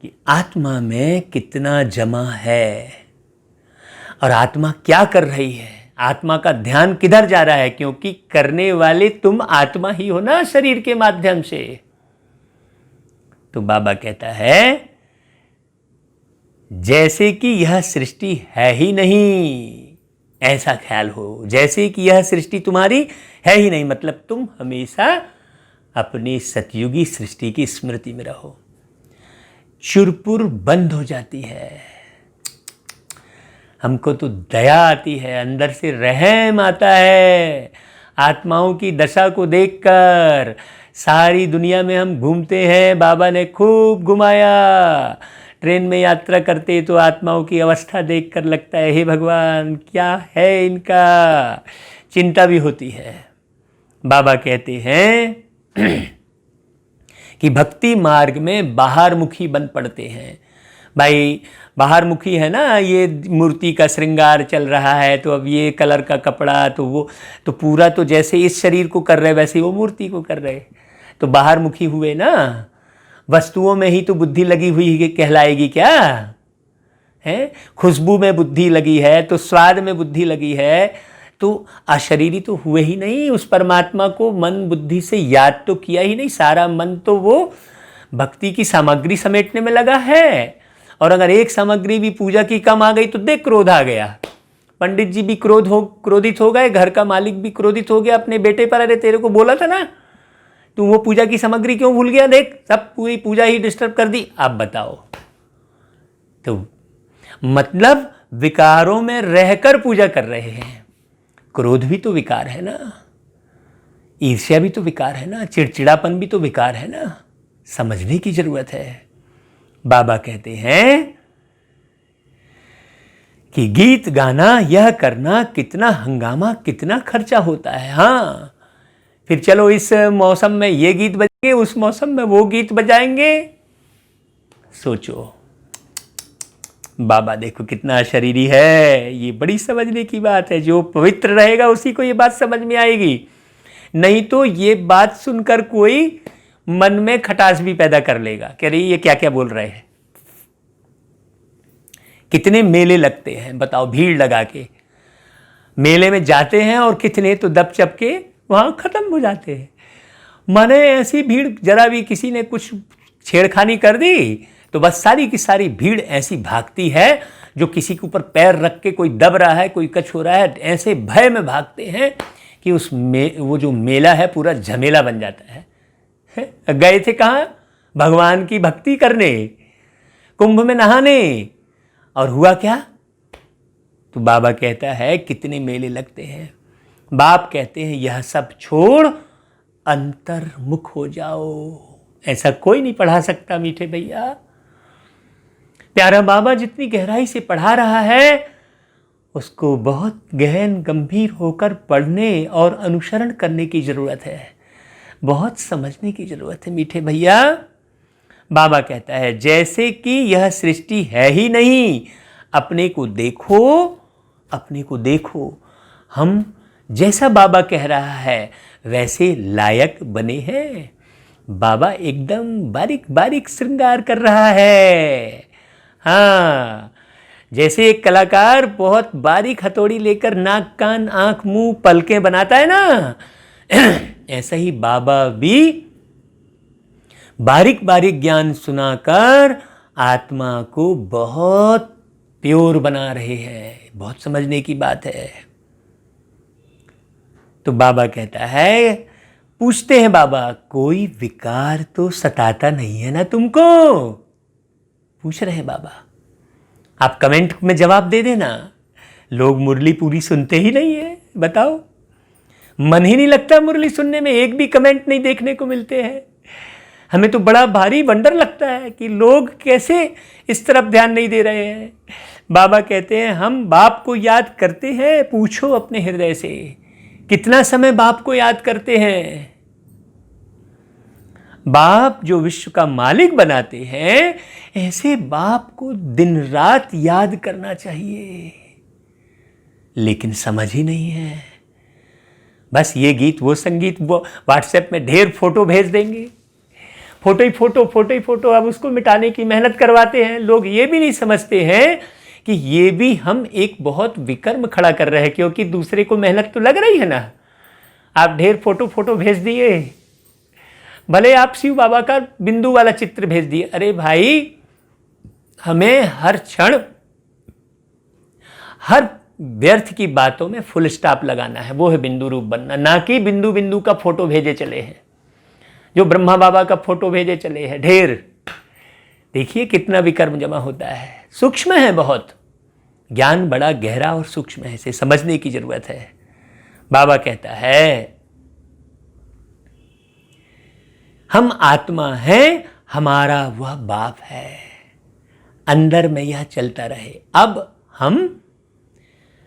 कि आत्मा में कितना जमा है और आत्मा क्या कर रही है, आत्मा का ध्यान किधर जा रहा है, क्योंकि करने वाले तुम आत्मा ही हो ना शरीर के माध्यम से। तो बाबा कहता है जैसे कि यह सृष्टि है ही नहीं, ऐसा ख्याल हो। जैसे कि यह सृष्टि तुम्हारी है ही नहीं, मतलब तुम हमेशा अपनी सतयुगी सृष्टि की स्मृति में रहो। चुरपुर बंद हो जाती है। हमको तो दया आती है, अंदर से रहम आता है आत्माओं की दशा को देखकर। सारी दुनिया में हम घूमते हैं, बाबा ने खूब घुमाया। ट्रेन में यात्रा करते तो आत्माओं की अवस्था देखकर लगता है हे भगवान क्या है इनका, चिंता भी होती है। बाबा कहते हैं कि भक्ति मार्ग में बाहर मुखी बन पड़ते हैं। भाई बाहर मुखी है ना, ये मूर्ति का श्रृंगार चल रहा है तो अब ये कलर का कपड़ा, तो वो तो पूरा तो जैसे इस शरीर को कर रहे वैसे वो मूर्ति को कर रहे, तो बाहर मुखी हुए ना। वस्तुओं में ही तो बुद्धि लगी हुई कहलाएगी क्या है? खुशबू में बुद्धि लगी है तो स्वाद में बुद्धि लगी है, तो अशरीरी तो हुए ही नहीं। उस परमात्मा को मन बुद्धि से याद तो किया ही नहीं, सारा मन तो वो भक्ति की सामग्री समेटने में लगा है। और अगर एक सामग्री भी पूजा की कम आ गई तो देख क्रोध आ गया। पंडित जी भी क्रोधित हो गए, घर का मालिक भी क्रोधित हो गया अपने बेटे पर। अरे तेरे को बोला था ना, तू वो पूजा की सामग्री क्यों भूल गया, देख सब पूरी पूजा ही डिस्टर्ब कर दी। आप बताओ। तो मतलब विकारों में रहकर पूजा कर रहे हैं। क्रोध भी तो विकार है ना, ईर्ष्या भी तो विकार है ना, चिड़चिड़ापन भी तो विकार है ना। समझने की जरूरत है। बाबा कहते हैं कि गीत गाना यह करना कितना हंगामा कितना खर्चा होता है। हाँ, फिर चलो इस मौसम में ये गीत बजेंगे, उस मौसम में वो गीत बजाएंगे। सोचो बाबा देखो कितना शरीरी है। ये बड़ी समझने की बात है। जो पवित्र रहेगा उसी को ये बात समझ में आएगी। नहीं तो ये बात सुनकर कोई मन में खटास भी पैदा कर लेगा कि अरे ये क्या क्या बोल रहे हैं। कितने मेले लगते हैं बताओ, भीड़ लगा के मेले में जाते हैं, और कितने तो दब चप के वहाँ ख़त्म हो जाते हैं। माने ऐसी भीड़, जरा भी किसी ने कुछ छेड़खानी कर दी तो बस सारी की सारी भीड़ ऐसी भागती है। जो किसी के ऊपर पैर रख के कोई दब रहा है, कोई कछ हो रहा है, ऐसे भय में भागते हैं कि वो जो मेला है पूरा झमेला बन जाता है। गए थे कहाँ? भगवान की भक्ति करने, कुंभ में नहाने, और हुआ क्या? तो बाबा कहता है कितने मेले लगते हैं। बाप कहते हैं यह सब छोड़ अंतर्मुख हो जाओ। ऐसा कोई नहीं पढ़ा सकता मीठे भैया। प्यारा बाबा जितनी गहराई से पढ़ा रहा है उसको बहुत गहन गंभीर होकर पढ़ने और अनुसरण करने की जरूरत है। बहुत समझने की जरूरत है मीठे भैया। बाबा कहता है जैसे कि यह सृष्टि है ही नहीं, अपने को देखो, अपने को देखो। हम जैसा बाबा कह रहा है वैसे लायक बने हैं। बाबा एकदम बारीक बारीक श्रृंगार कर रहा है। हाँ, जैसे एक कलाकार बहुत बारीक हथौड़ी लेकर नाक कान आंख मुंह पलकें बनाता है ना, ऐसा ही बाबा भी बारीक बारीक ज्ञान सुनाकर आत्मा को बहुत प्योर बना रहे हैं। बहुत समझने की बात है। तो बाबा कहता है, पूछते हैं बाबा, कोई विकार तो सताता नहीं है ना तुमको? पूछ रहे हैं बाबा। आप कमेंट में जवाब दे देना। लोग मुरली पूरी सुनते ही नहीं है, बताओ। मन ही नहीं लगता मुरली सुनने में, एक भी कमेंट नहीं देखने को मिलते हैं। हमें तो बड़ा भारी वंडर लगता है कि लोग कैसे इस तरफ ध्यान नहीं दे रहे हैं। बाबा कहते हैं, हम बाप को याद करते हैं? पूछो अपने हृदय से, कितना समय बाप को याद करते हैं? बाप जो विश्व का मालिक बनाते हैं, ऐसे बाप को दिन रात याद करना चाहिए, लेकिन समझ ही नहीं है। बस ये गीत, वो संगीत, वो व्हाट्सएप में ढेर फोटो भेज देंगे, फोटो ही फोटो, फोटो ही फोटो। अब उसको मिटाने की मेहनत करवाते हैं। लोग ये भी नहीं समझते हैं कि ये भी हम एक बहुत विकर्म खड़ा कर रहे हैं, क्योंकि दूसरे को मेहनत तो लग रही है ना। आप ढेर फोटो भेज दिए, भले आप शिव बाबा का बिंदु वाला चित्र भेज दिए। अरे भाई, हमें हर क्षण हर व्यर्थ की बातों में फुल स्टॉप लगाना है, वो है बिंदु रूप बनना, ना कि बिंदु बिंदु का फोटो भेजे चले हैं। जो ब्रह्मा बाबा का फोटो भेजे चले हैं ढेर। देखिए कितना विकर्म जमा होता है। सूक्ष्म है बहुत, ज्ञान बड़ा गहरा और सूक्ष्म है, इसे समझने की जरूरत है। बाबा कहता है, हम आत्मा हैं, हमारा वह बाप है, अंदर में यह चलता रहे। अब हम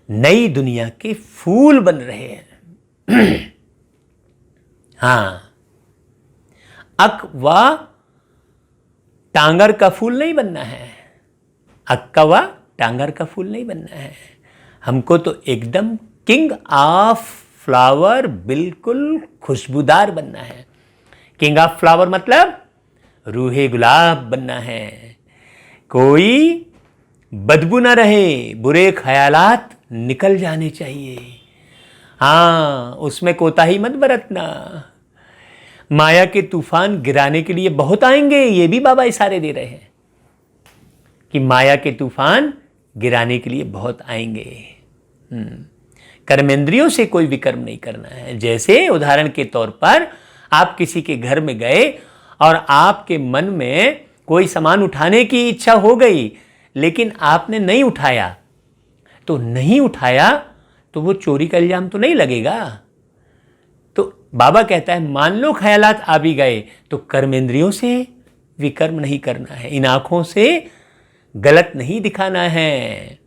नई दुनिया के फूल बन रहे हैं। हाँ, अक व टांगर का फूल नहीं बनना है, अक्का व टांगर का फूल नहीं बनना है। हमको तो एकदम किंग ऑफ फ्लावर, बिल्कुल खुशबूदार बनना है। किंग ऑफ फ्लावर मतलब रूहे गुलाब बनना है। कोई बदबू ना रहे, बुरे ख्यालात निकल जाने चाहिए। हाँ, उसमें कोताही मत बरतना। माया के तूफान गिराने के लिए बहुत आएंगे, ये भी बाबा इशारे दे रहे हैं कि माया के तूफान गिराने के लिए बहुत आएंगे। कर्मेंद्रियों से कोई विकर्म नहीं करना है। जैसे उदाहरण के तौर पर आप किसी के घर में गए और आपके मन में कोई सामान उठाने की इच्छा हो गई, लेकिन आपने नहीं उठाया, तो नहीं उठाया तो वो चोरी का इल्जाम तो नहीं लगेगा। तो बाबा कहता है, मान लो ख्यालात आ भी गए तो कर्मेंद्रियों से विकर्म नहीं करना है, इन आंखों से गलत नहीं दिखाना है।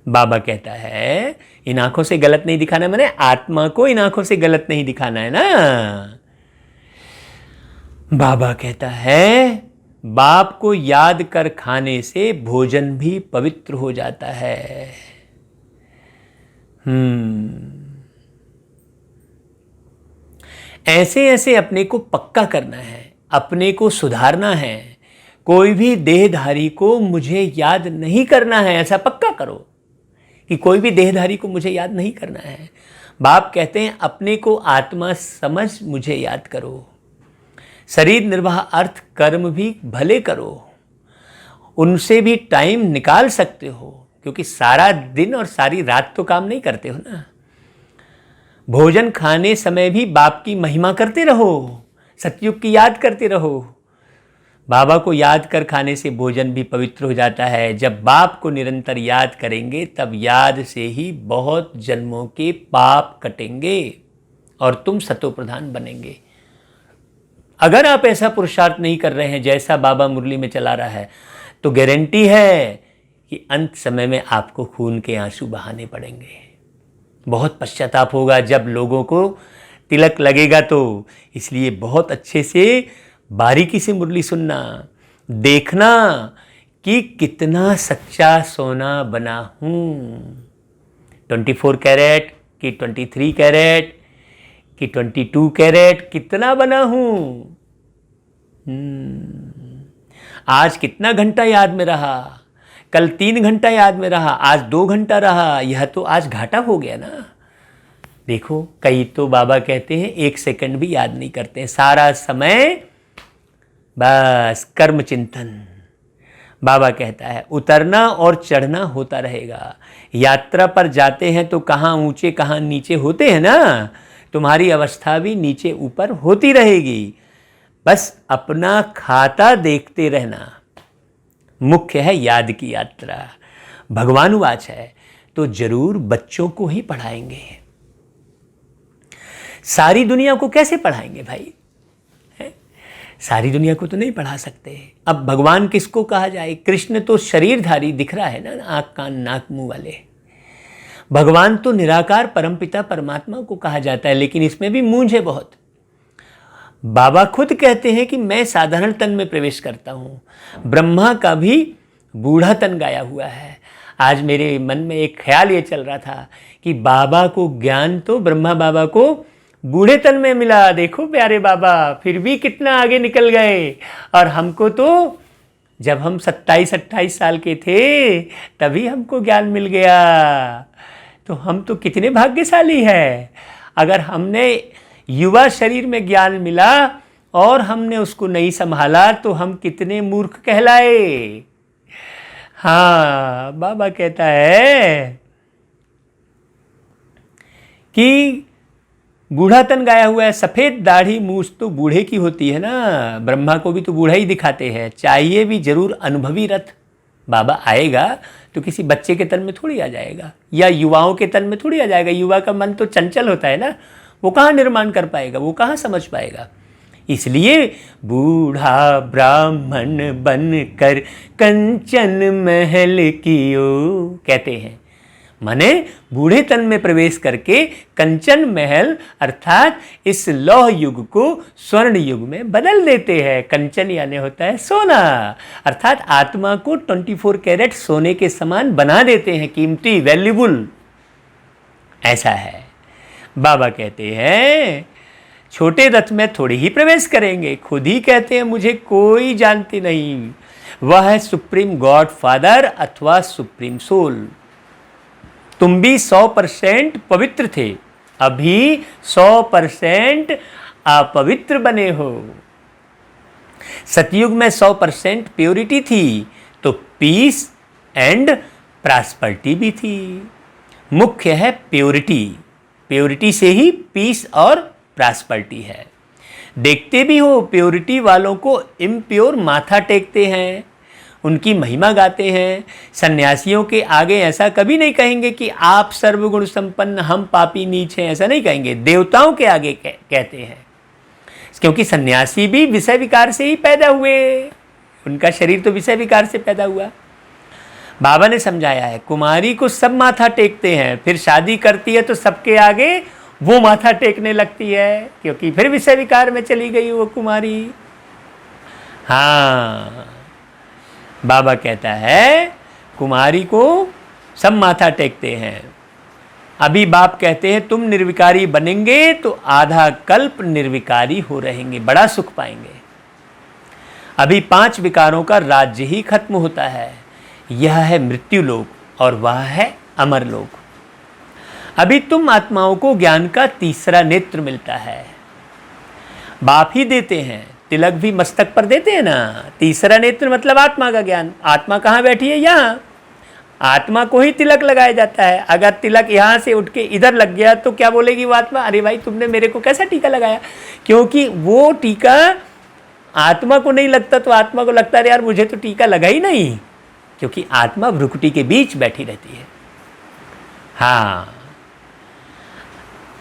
बाबा कहता है, इन आंखों से गलत नहीं दिखाना, मैंने आत्मा को इन आंखों से गलत नहीं दिखाना है ना। बाबा कहता है, बाप को याद कर खाने से भोजन भी पवित्र हो जाता है। ऐसे ऐसे अपने को पक्का करना है, अपने को सुधारना है। कोई भी देहधारी को मुझे याद नहीं करना है, ऐसा पक्का करो कि कोई भी देहधारी को मुझे याद नहीं करना है। बाप कहते हैं, अपने को आत्मा समझ मुझे याद करो। शरीर निर्वाह अर्थ कर्म भी भले करो, उनसे भी टाइम निकाल सकते हो, क्योंकि सारा दिन और सारी रात तो काम नहीं करते हो ना। भोजन खाने समय भी बाप की महिमा करते रहो, सतयुग की याद करते रहो। बाबा को याद कर खाने से भोजन भी पवित्र हो जाता है। जब बाप को निरंतर याद करेंगे, तब याद से ही बहुत जन्मों के पाप कटेंगे और तुम सतो प्रधान बनेंगे। अगर आप ऐसा पुरुषार्थ नहीं कर रहे हैं जैसा बाबा मुरली में चला रहा है, तो गारंटी है कि अंत समय में आपको खून के आंसू बहाने पड़ेंगे। बहुत पश्चाताप होगा जब लोगों को तिलक लगेगा। तो इसलिए बहुत अच्छे से बारीकी से मुरली सुनना, देखना कि कितना सच्चा सोना बना हूँ। 24 कैरेट कि 23 कैरेट कि 22 कैरेट, कितना बना हूँ। आज कितना घंटा याद में रहा, कल 3 घंटा याद में रहा, आज 2 घंटा रहा, यह तो आज घाटा हो गया ना। देखो, कई तो बाबा कहते हैं 1 सेकंड भी याद नहीं करते हैं, सारा समय बस कर्म चिंतन। बाबा कहता है उतरना और चढ़ना होता रहेगा। यात्रा पर जाते हैं तो कहाँ ऊंचे कहाँ नीचे होते हैं ना, तुम्हारी अवस्था भी नीचे ऊपर होती रहेगी। बस अपना खाता देखते रहना मुख्य है याद की यात्रा। भगवानुवाच है तो जरूर बच्चों को ही पढ़ाएंगे। सारी दुनिया को कैसे पढ़ाएंगे भाई? सारी दुनिया को तो नहीं पढ़ा सकते। अब भगवान किसको कहा जाए? कृष्ण तो शरीरधारी दिख रहा है ना, आँख कान नाक मुंह वाले। भगवान तो निराकार परमपिता परमात्मा को कहा जाता है, लेकिन इसमें भी मूंझ है बहुत। बाबा खुद कहते हैं कि मैं साधारण तन में प्रवेश करता हूँ। ब्रह्मा का भी बूढ़ा तन गाया हुआ है। आज मेरे मन में एक ख्याल ये चल रहा था कि बाबा को ज्ञान तो ब्रह्मा बाबा को बूढ़े तन में मिला। देखो प्यारे बाबा फिर भी कितना आगे निकल गए, और हमको तो जब हम 27-28 साल के थे तभी हमको ज्ञान मिल गया। तो हम तो कितने भाग्यशाली हैं। अगर हमने युवा शरीर में ज्ञान मिला और हमने उसको नहीं संभाला तो हम कितने मूर्ख कहलाए। हाँ, बाबा कहता है कि बूढ़ा तन गाया हुआ है। सफ़ेद दाढ़ी मूछ तो बूढ़े की होती है ना, ब्रह्मा को भी तो बूढ़ा ही दिखाते हैं। चाहिए भी जरूर अनुभवी रथ। बाबा आएगा तो किसी बच्चे के तन में थोड़ी आ जाएगा, या युवाओं के तन में थोड़ी आ जाएगा। युवा का मन तो चंचल होता है ना, वो कहाँ निर्माण कर पाएगा, वो कहाँ समझ पाएगा। इसलिए बूढ़ा ब्राह्मण बनकर कंचन महल कियो कहते हैं। माने बूढ़े तन में प्रवेश करके कंचन महल अर्थात इस लौह युग को स्वर्ण युग में बदल देते हैं। कंचन यानी होता है सोना, अर्थात आत्मा को 24 कैरेट सोने के समान बना देते हैं, कीमती, वैल्यूबल। ऐसा है। बाबा कहते हैं छोटे रथ में थोड़ी ही प्रवेश करेंगे। खुद ही कहते हैं मुझे कोई जानती नहीं। वह है सुप्रीम गॉड फादर अथवा सुप्रीम सोल। तुम भी 100% पवित्र थे, अभी 100% अपवित्र बने हो। सतयुग में 100% प्योरिटी थी तो पीस एंड प्रॉस्पेरिटी भी थी। मुख्य है प्योरिटी, प्योरिटी से ही पीस और प्रॉस्पेरिटी है। देखते भी हो प्योरिटी वालों को इम्प्योर माथा टेकते हैं, उनकी महिमा गाते हैं। सन्यासियों के आगे ऐसा कभी नहीं कहेंगे कि आप सर्वगुण संपन्न हम पापी नीच हैं, ऐसा नहीं कहेंगे। देवताओं के आगे कहते हैं, क्योंकि सन्यासी भी विषय विकार से ही पैदा हुए, उनका शरीर तो विषय विकार से पैदा हुआ। बाबा ने समझाया है कुमारी को सब माथा टेकते हैं, फिर शादी करती है तो सबके आगे वो माथा टेकने लगती है, क्योंकि फिर विषय विकार में चली गई वो कुमारी। हाँ, बाबा कहता है कुमारी को सब माथा टेकते हैं। अभी बाप कहते हैं तुम निर्विकारी बनेंगे तो आधा कल्प निर्विकारी हो रहेंगे, बड़ा सुख पाएंगे। अभी 5 विकारों का राज्य ही खत्म होता है। यह है मृत्यु लोक और वह है अमर लोक। अभी तुम आत्माओं को ज्ञान का तीसरा नेत्र मिलता है। बाप ही देते हैं, तिलक भी मस्तक पर देते हैं ना। तीसरा नेत्र मतलब आत्मा का ज्ञान। आत्मा कहाँ बैठी है? यहाँ। आत्मा को ही तिलक लगाया जाता है। अगर तिलक यहाँ से उठ के इधर लग गया तो क्या बोलेगी वो आत्मा? अरे भाई तुमने मेरे को कैसा टीका लगाया? क्योंकि वो टीका आत्मा को नहीं लगता तो आत्मा को लगता है यार मुझे तो टीका लगा ही नहीं, क्योंकि आत्मा भ्रुकुटी के बीच बैठी रहती है। हाँ,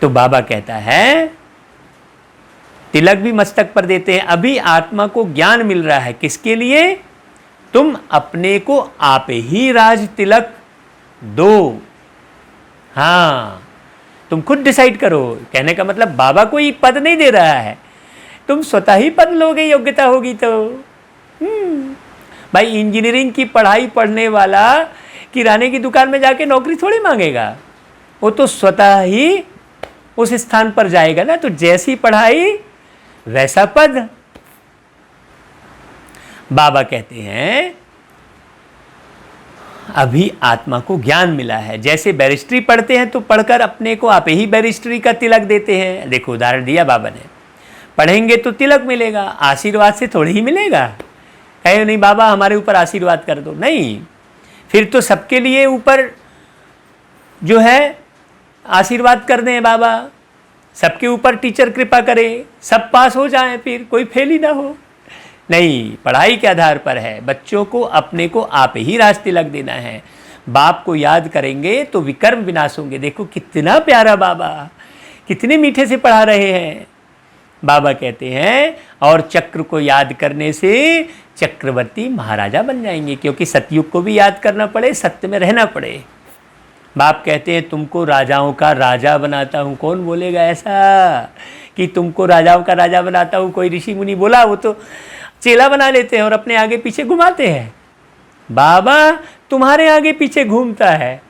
तो बाबा कहता है तिलक भी मस्तक पर देते हैं। अभी आत्मा को ज्ञान मिल रहा है, किसके लिए? तुम अपने को आप ही राज तिलक दो। हाँ, तुम खुद डिसाइड करो। कहने का मतलब बाबा कोई पद नहीं दे रहा है, तुम स्वतः ही पद लोगे, योग्यता होगी तो। भाई इंजीनियरिंग की पढ़ाई पढ़ने वाला किराने की दुकान में जाके नौकरी थोड़ी मांगेगा, वो तो स्वतः ही उस स्थान पर जाएगा ना। तो जैसी पढ़ाई वैसा पद। बाबा कहते हैं अभी आत्मा को ज्ञान मिला है। जैसे बैरिस्ट्री पढ़ते हैं तो पढ़कर अपने को आप ही बैरिस्ट्री का तिलक देते हैं। देखो उदाहरण दिया बाबा ने। पढ़ेंगे तो तिलक मिलेगा, आशीर्वाद से थोड़ी ही मिलेगा। कहे नहीं बाबा हमारे ऊपर आशीर्वाद कर दो, नहीं, फिर तो सबके लिए ऊपर जो है आशीर्वाद कर दें बाबा, सबके ऊपर टीचर कृपा करे, सब पास हो जाएं, फिर कोई फेल ही ना हो। नहीं, पढ़ाई के आधार पर है। बच्चों को अपने को आप ही रास्ते लग देना है। बाप को याद करेंगे तो विकर्म विनाश होंगे। देखो कितना प्यारा बाबा, कितने मीठे से पढ़ा रहे हैं। बाबा कहते हैं और चक्र को याद करने से चक्रवर्ती महाराजा बन जाएंगे, क्योंकि सतयुग को भी याद करना पड़े, सत्य में रहना पड़े। बाप कहते हैं तुमको राजाओं का राजा बनाता हूँ। कौन बोलेगा ऐसा कि तुमको राजाओं का राजा बनाता हूँ? कोई ऋषि मुनि बोला? वो तो चेला बना लेते हैं और अपने आगे पीछे घुमाते हैं। बाबा तुम्हारे आगे पीछे घूमता है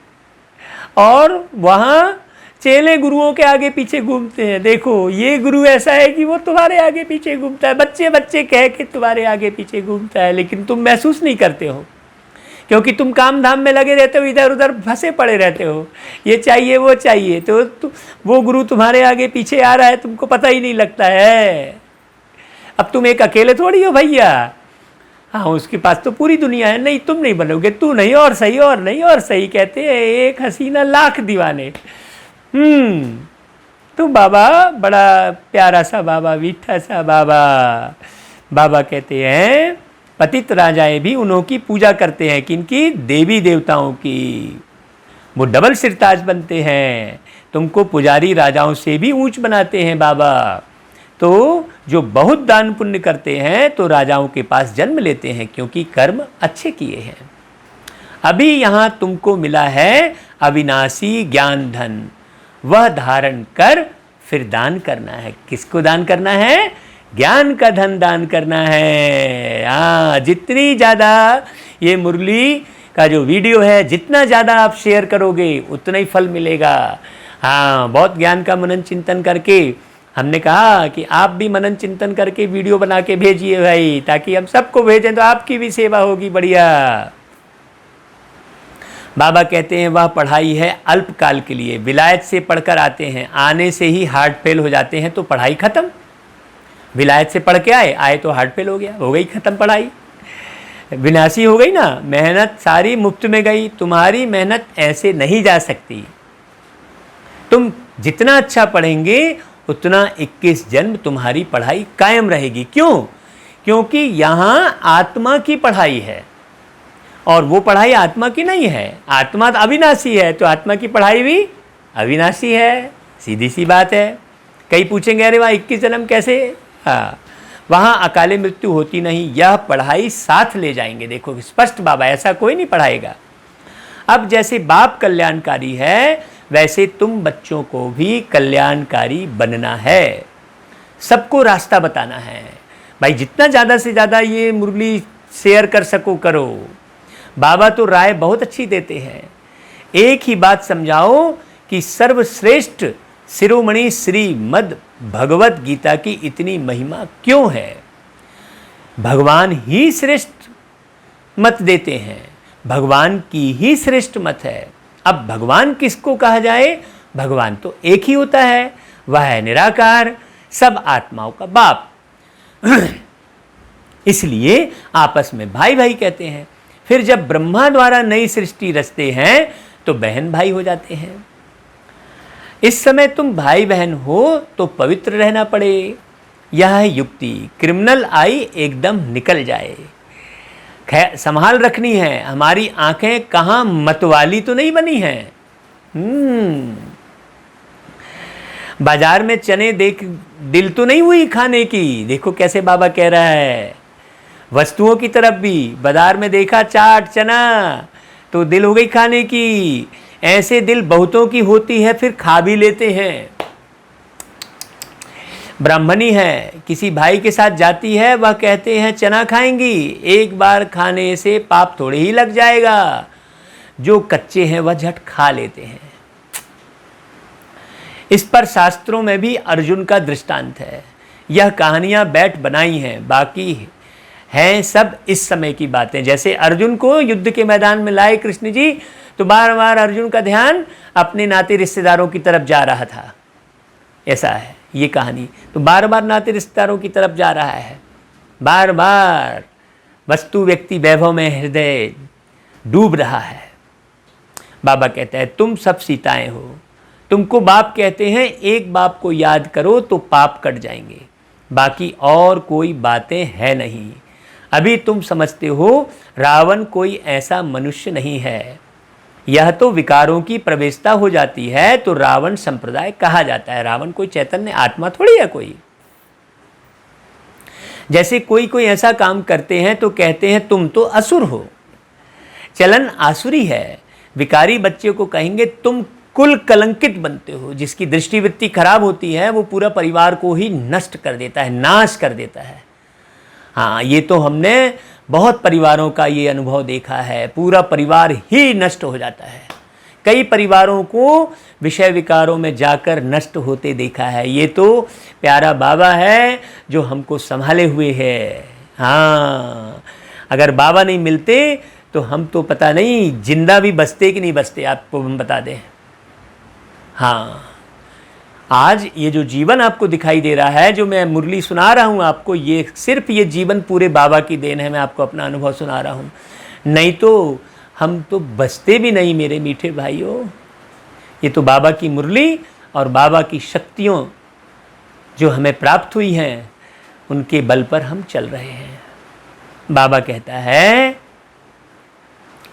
और वहाँ चेले गुरुओं के आगे पीछे घूमते हैं। देखो ये गुरु ऐसा है कि वो तुम्हारे आगे पीछे घूमता है, बच्चे बच्चे कह के तुम्हारे आगे पीछे घूमता है, लेकिन तुम महसूस नहीं करते हो, क्योंकि तुम काम धाम में लगे रहते हो, इधर उधर फंसे पड़े रहते हो, ये चाहिए वो चाहिए, तो वो गुरु तुम्हारे आगे पीछे आ रहा है, तुमको पता ही नहीं लगता है। अब तुम एक अकेले थोड़ी हो भैया, हाँ उसके पास तो पूरी दुनिया है। नहीं तुम नहीं बनोगे, तू नहीं और सही और नहीं और सही, कहते हैं एक हसीना लाख दीवाने। तो बाबा बड़ा प्यारा सा बाबा, मीठा सा बाबा। बाबा कहते हैं पतित राजाएं भी उन्हों की पूजा करते हैं, किनकी? देवी देवताओं की। वो डबल सिरताज बनते हैं, तुमको पुजारी राजाओं से भी ऊंच बनाते हैं बाबा। तो जो बहुत दान पुण्य करते हैं तो राजाओं के पास जन्म लेते हैं, क्योंकि कर्म अच्छे किए हैं। अभी यहाँ तुमको मिला है अविनाशी ज्ञान धन, वह धारण कर फिर दान करना है। किसको दान करना है? ज्ञान का धन दान करना है। हाँ, जितनी ज़्यादा ये मुरली का जो वीडियो है, जितना ज़्यादा आप शेयर करोगे उतना ही फल मिलेगा। हाँ, बहुत ज्ञान का मनन चिंतन करके हमने कहा कि आप भी मनन चिंतन करके वीडियो बना के भेजिए भाई, ताकि हम सबको भेजें तो आपकी भी सेवा होगी बढ़िया। बाबा कहते हैं वह पढ़ाई है अल्पकाल के लिए। विलायत से पढ़कर आते हैं, आने से ही हार्ट फेल हो जाते हैं तो पढ़ाई खत्म। विलायत से पढ़ के आए तो हार्ट फेल हो गया, हो गई खत्म पढ़ाई, विनाशी हो गई ना, मेहनत सारी मुफ्त में गई। तुम्हारी मेहनत ऐसे नहीं जा सकती। तुम जितना अच्छा पढ़ेंगे उतना 21 जन्म तुम्हारी पढ़ाई कायम रहेगी। क्यों? क्योंकि यहाँ आत्मा की पढ़ाई है और वो पढ़ाई आत्मा की नहीं है। आत्मा तो अविनाशी है, तो आत्मा की पढ़ाई भी अविनाशी है। सीधी सी बात है। कई पूछेंगे अरे वाह 21 जन्म कैसे? हाँ, वहाँ अकाले मृत्यु होती नहीं, यह पढ़ाई साथ ले जाएंगे। देखो स्पष्ट बाबा, ऐसा कोई नहीं पढ़ाएगा। अब जैसे बाप कल्याणकारी है, वैसे तुम बच्चों को भी कल्याणकारी बनना है, सबको रास्ता बताना है। भाई जितना ज़्यादा से ज़्यादा ये मुरली शेयर कर सको करो। बाबा तो राय बहुत अच्छी देते हैं। एक ही बात समझाओ कि सर्वश्रेष्ठ शिरोमणि श्रीमद् भगवत गीता की इतनी महिमा क्यों है। भगवान ही श्रेष्ठ मत देते हैं, भगवान की ही श्रेष्ठ मत है। अब भगवान किसको कहा जाए? भगवान तो एक ही होता है, वह है निराकार, सब आत्माओं का बाप। इसलिए आपस में भाई भाई कहते हैं। फिर जब ब्रह्मा द्वारा नई सृष्टि रचते हैं तो बहन भाई हो जाते हैं। इस समय तुम भाई बहन हो तो पवित्र रहना पड़े, यह है युक्ति। क्रिमिनल आई एकदम निकल जाए, खैर संभाल रखनी है। हमारी आंखें कहाँ मतवाली तो नहीं बनी हैं। बाजार में चने देख दिल तो नहीं हुई खाने की। देखो कैसे बाबा कह रहा है, वस्तुओं की तरफ भी बाजार में देखा चाट चना तो दिल हो गई खाने की। ऐसे दिल बहुतों की होती है, फिर खा भी लेते हैं। ब्राह्मणी है, किसी भाई के साथ जाती है, वह कहते हैं चना खाएंगी, एक बार खाने से पाप थोड़े ही लग जाएगा। जो कच्चे हैं वह झट खा लेते हैं। इस पर शास्त्रों में भी अर्जुन का दृष्टांत है। यह कहानियां बैठ बनाई हैं, बाकी हैं सब इस समय की बातें। जैसे अर्जुन को युद्ध के मैदान में लाए कृष्ण जी, तो बार बार अर्जुन का ध्यान अपने नाते रिश्तेदारों की तरफ जा रहा था। ऐसा है, ये कहानी। तो बार बार नाते रिश्तेदारों की तरफ जा रहा है, बार बार वस्तु व्यक्ति वैभव में हृदय डूब रहा है। बाबा कहता है तुम सब सीताएं हो, तुमको बाप कहते हैं, एक बाप को याद करो तो पाप कट जाएंगे, बाकी और कोई बातें है नहीं। अभी तुम समझते हो रावण कोई ऐसा मनुष्य नहीं है, यह तो विकारों की प्रवेशता हो जाती है तो रावण संप्रदाय कहा जाता है। रावण कोई चैतन्य आत्मा थोड़ी है कोई। जैसे कोई ऐसा काम करते हैं तो कहते हैं तुम तो असुर हो, चलन आसुरी है। विकारी बच्चे को कहेंगे तुम कुल कलंकित बनते हो। जिसकी दृष्टिवृत्ति खराब होती है वो पूरा परिवार को ही नष्ट कर देता है, नाश कर देता है। हाँ, ये तो हमने बहुत परिवारों का ये अनुभव देखा है, पूरा परिवार ही नष्ट हो जाता है। कई परिवारों को विषय विकारों में जाकर नष्ट होते देखा है। ये तो प्यारा बाबा है जो हमको संभाले हुए है। हाँ, अगर बाबा नहीं मिलते तो हम तो पता नहीं जिंदा भी बचते कि नहीं बचते, आपको हम बता दें। हाँ, आज ये जो जीवन आपको दिखाई दे रहा है, जो मैं मुरली सुना रहा हूँ आपको, ये सिर्फ ये जीवन पूरे बाबा की देन है। मैं आपको अपना अनुभव सुना रहा हूँ, नहीं तो हम तो बचते भी नहीं मेरे मीठे भाइयों। ये तो बाबा की मुरली और बाबा की शक्तियों जो हमें प्राप्त हुई हैं, उनके बल पर हम चल रहे हैं। बाबा कहता है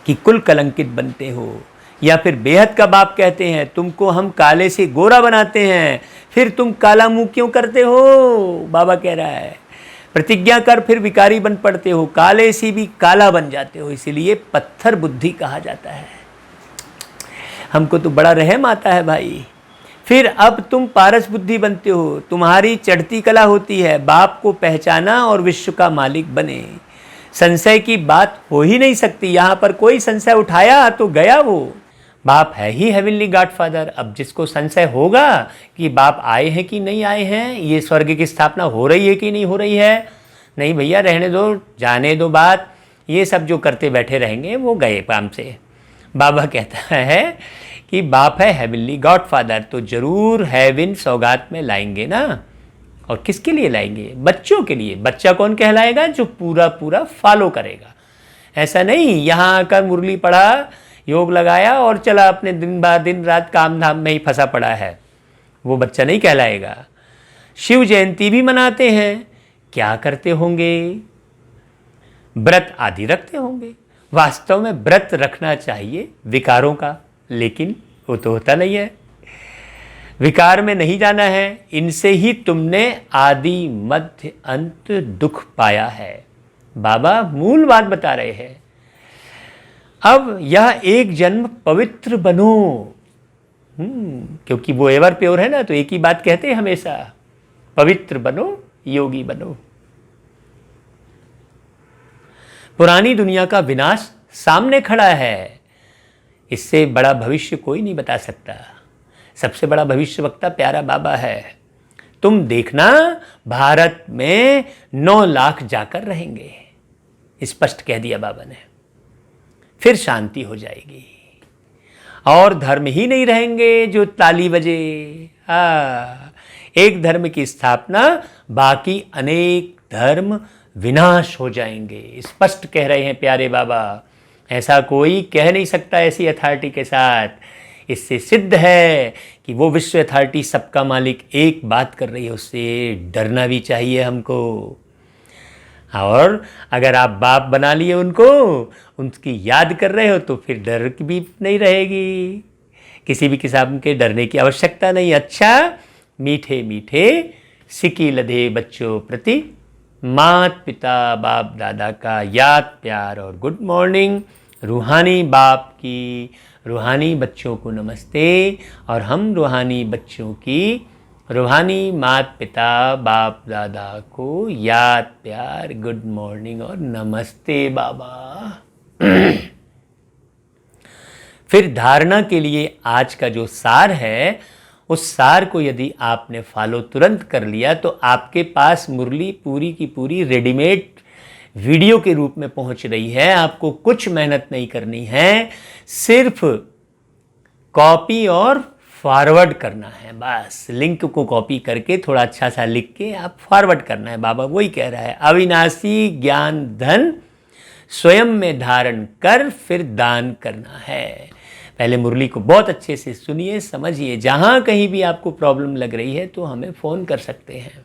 कि कुल कलंकित बनते हो, या फिर बेहद का बाप कहते हैं तुमको हम काले से गोरा बनाते हैं, फिर तुम काला मुंह क्यों करते हो। बाबा कह रहा है प्रतिज्ञा कर फिर विकारी बन पड़ते हो, काले से भी काला बन जाते हो, इसीलिए पत्थर बुद्धि कहा जाता है। हमको तो बड़ा रहम आता है भाई। फिर अब तुम पारस बुद्धि बनते हो, तुम्हारी चढ़ती कला होती है बाप को पहचाना और विश्व का मालिक बने। संशय की बात हो ही नहीं सकती, यहाँ पर कोई संशय उठाया तो गया वो। बाप है ही हेवनली गॉडफादर। अब जिसको संशय होगा कि बाप आए हैं कि नहीं आए हैं, ये स्वर्ग की स्थापना हो रही है कि नहीं हो रही है, नहीं भैया रहने दो, जाने दो बात, ये सब जो करते बैठे रहेंगे वो गए काम से। बाबा कहता है कि बाप है हेवनली गॉडफादर, तो जरूर हेवन सौगात में लाएंगे ना। और किसके लिए लाएंगे? बच्चों के लिए। बच्चा कौन कहलाएगा? जो पूरा पूरा फॉलो करेगा। ऐसा नहीं यहाँ आकर मुरली पढ़ा, योग लगाया और चला अपने दिन रात काम धाम में ही फंसा पड़ा है, वो बच्चा नहीं कहलाएगा। शिव जयंती भी मनाते हैं, क्या करते होंगे? व्रत आदि रखते होंगे। वास्तव में व्रत रखना चाहिए विकारों का, लेकिन वो तो होता नहीं है। विकार में नहीं जाना है, इनसे ही तुमने आदि मध्य अंत दुख पाया है। बाबा मूल बात बता रहे हैं। अब यह एक जन्म पवित्र बनो, क्योंकि वो एवर प्योर है ना, तो एक ही बात कहते हैं हमेशा, पवित्र बनो, योगी बनो। पुरानी दुनिया का विनाश सामने खड़ा है, इससे बड़ा भविष्य कोई नहीं बता सकता। सबसे बड़ा भविष्य वक्ता प्यारा बाबा है। तुम देखना भारत में 9 लाख जाकर रहेंगे, स्पष्ट कह दिया बाबा ने। फिर शांति हो जाएगी और धर्म ही नहीं रहेंगे जो ताली बजे। एक धर्म की स्थापना, बाकी अनेक धर्म विनाश हो जाएंगे, स्पष्ट कह रहे हैं प्यारे बाबा। ऐसा कोई कह नहीं सकता ऐसी अथॉरिटी के साथ। इससे सिद्ध है कि वो विश्व अथॉरिटी सबका मालिक एक बात कर रही है, उससे डरना भी चाहिए हमको। और अगर आप बाप बना लिए उनको, उनकी याद कर रहे हो, तो फिर डर भी नहीं रहेगी, किसी भी किस्म के डरने की आवश्यकता नहीं। अच्छा, मीठे मीठे सिकी लधे बच्चों प्रति मात पिता बाप दादा का याद प्यार और गुड मॉर्निंग। रूहानी बाप की रूहानी बच्चों को नमस्ते, और हम रूहानी बच्चों की रूहानी मात पिता बाप दादा को याद प्यार गुड मॉर्निंग और नमस्ते बाबा। फिर धारणा के लिए आज का जो सार है, उस सार को यदि आपने फॉलो तुरंत कर लिया तो आपके पास मुरली पूरी की पूरी रेडीमेड वीडियो के रूप में पहुंच रही है। आपको कुछ मेहनत नहीं करनी है, सिर्फ कॉपी और फॉरवर्ड करना है, बस लिंक को कॉपी करके थोड़ा अच्छा सा लिख के आप फॉरवर्ड करना है। बाबा वही कह रहा है, अविनाशी ज्ञान धन स्वयं में धारण कर फिर दान करना है। पहले मुरली को बहुत अच्छे से सुनिए, समझिए। जहाँ कहीं भी आपको प्रॉब्लम लग रही है तो हमें फ़ोन कर सकते हैं,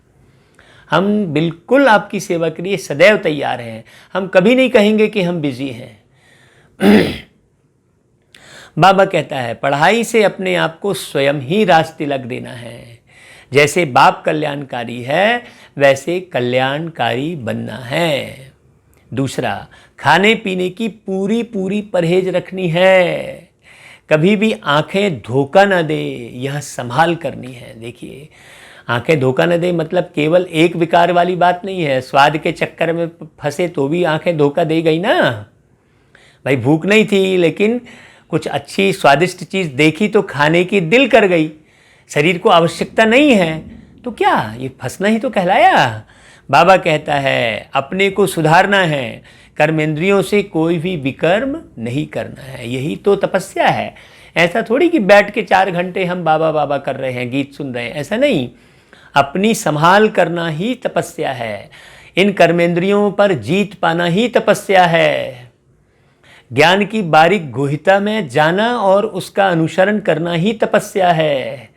हम बिल्कुल आपकी सेवा के लिए सदैव तैयार हैं। हम कभी नहीं कहेंगे कि हम बिजी हैं। बाबा कहता है, पढ़ाई से अपने आप को स्वयं ही रास तिलक देना है। जैसे बाप कल्याणकारी है वैसे कल्याणकारी बनना है। दूसरा, खाने पीने की पूरी पूरी परहेज रखनी है। कभी भी आंखें धोखा न दे, यह संभाल करनी है। देखिए, आंखें धोखा न दे मतलब केवल एक विकार वाली बात नहीं है। स्वाद के चक्कर में फंसे तो भी आंखें धोखा दे गई ना भाई। भूख नहीं थी लेकिन कुछ अच्छी स्वादिष्ट चीज़ देखी तो खाने की दिल कर गई। शरीर को आवश्यकता नहीं है तो क्या, ये फंसना ही तो कहलाया। बाबा कहता है, अपने को सुधारना है, कर्मेंद्रियों से कोई भी विकर्म नहीं करना है। यही तो तपस्या है। ऐसा थोड़ी कि बैठ के 4 घंटे हम बाबा बाबा कर रहे हैं, गीत सुन रहे हैं, ऐसा नहीं। अपनी संभाल करना ही तपस्या है। इन कर्मेंद्रियों पर जीत पाना ही तपस्या है। ज्ञान की बारीक गुहिता में जाना और उसका अनुसरण करना ही तपस्या है।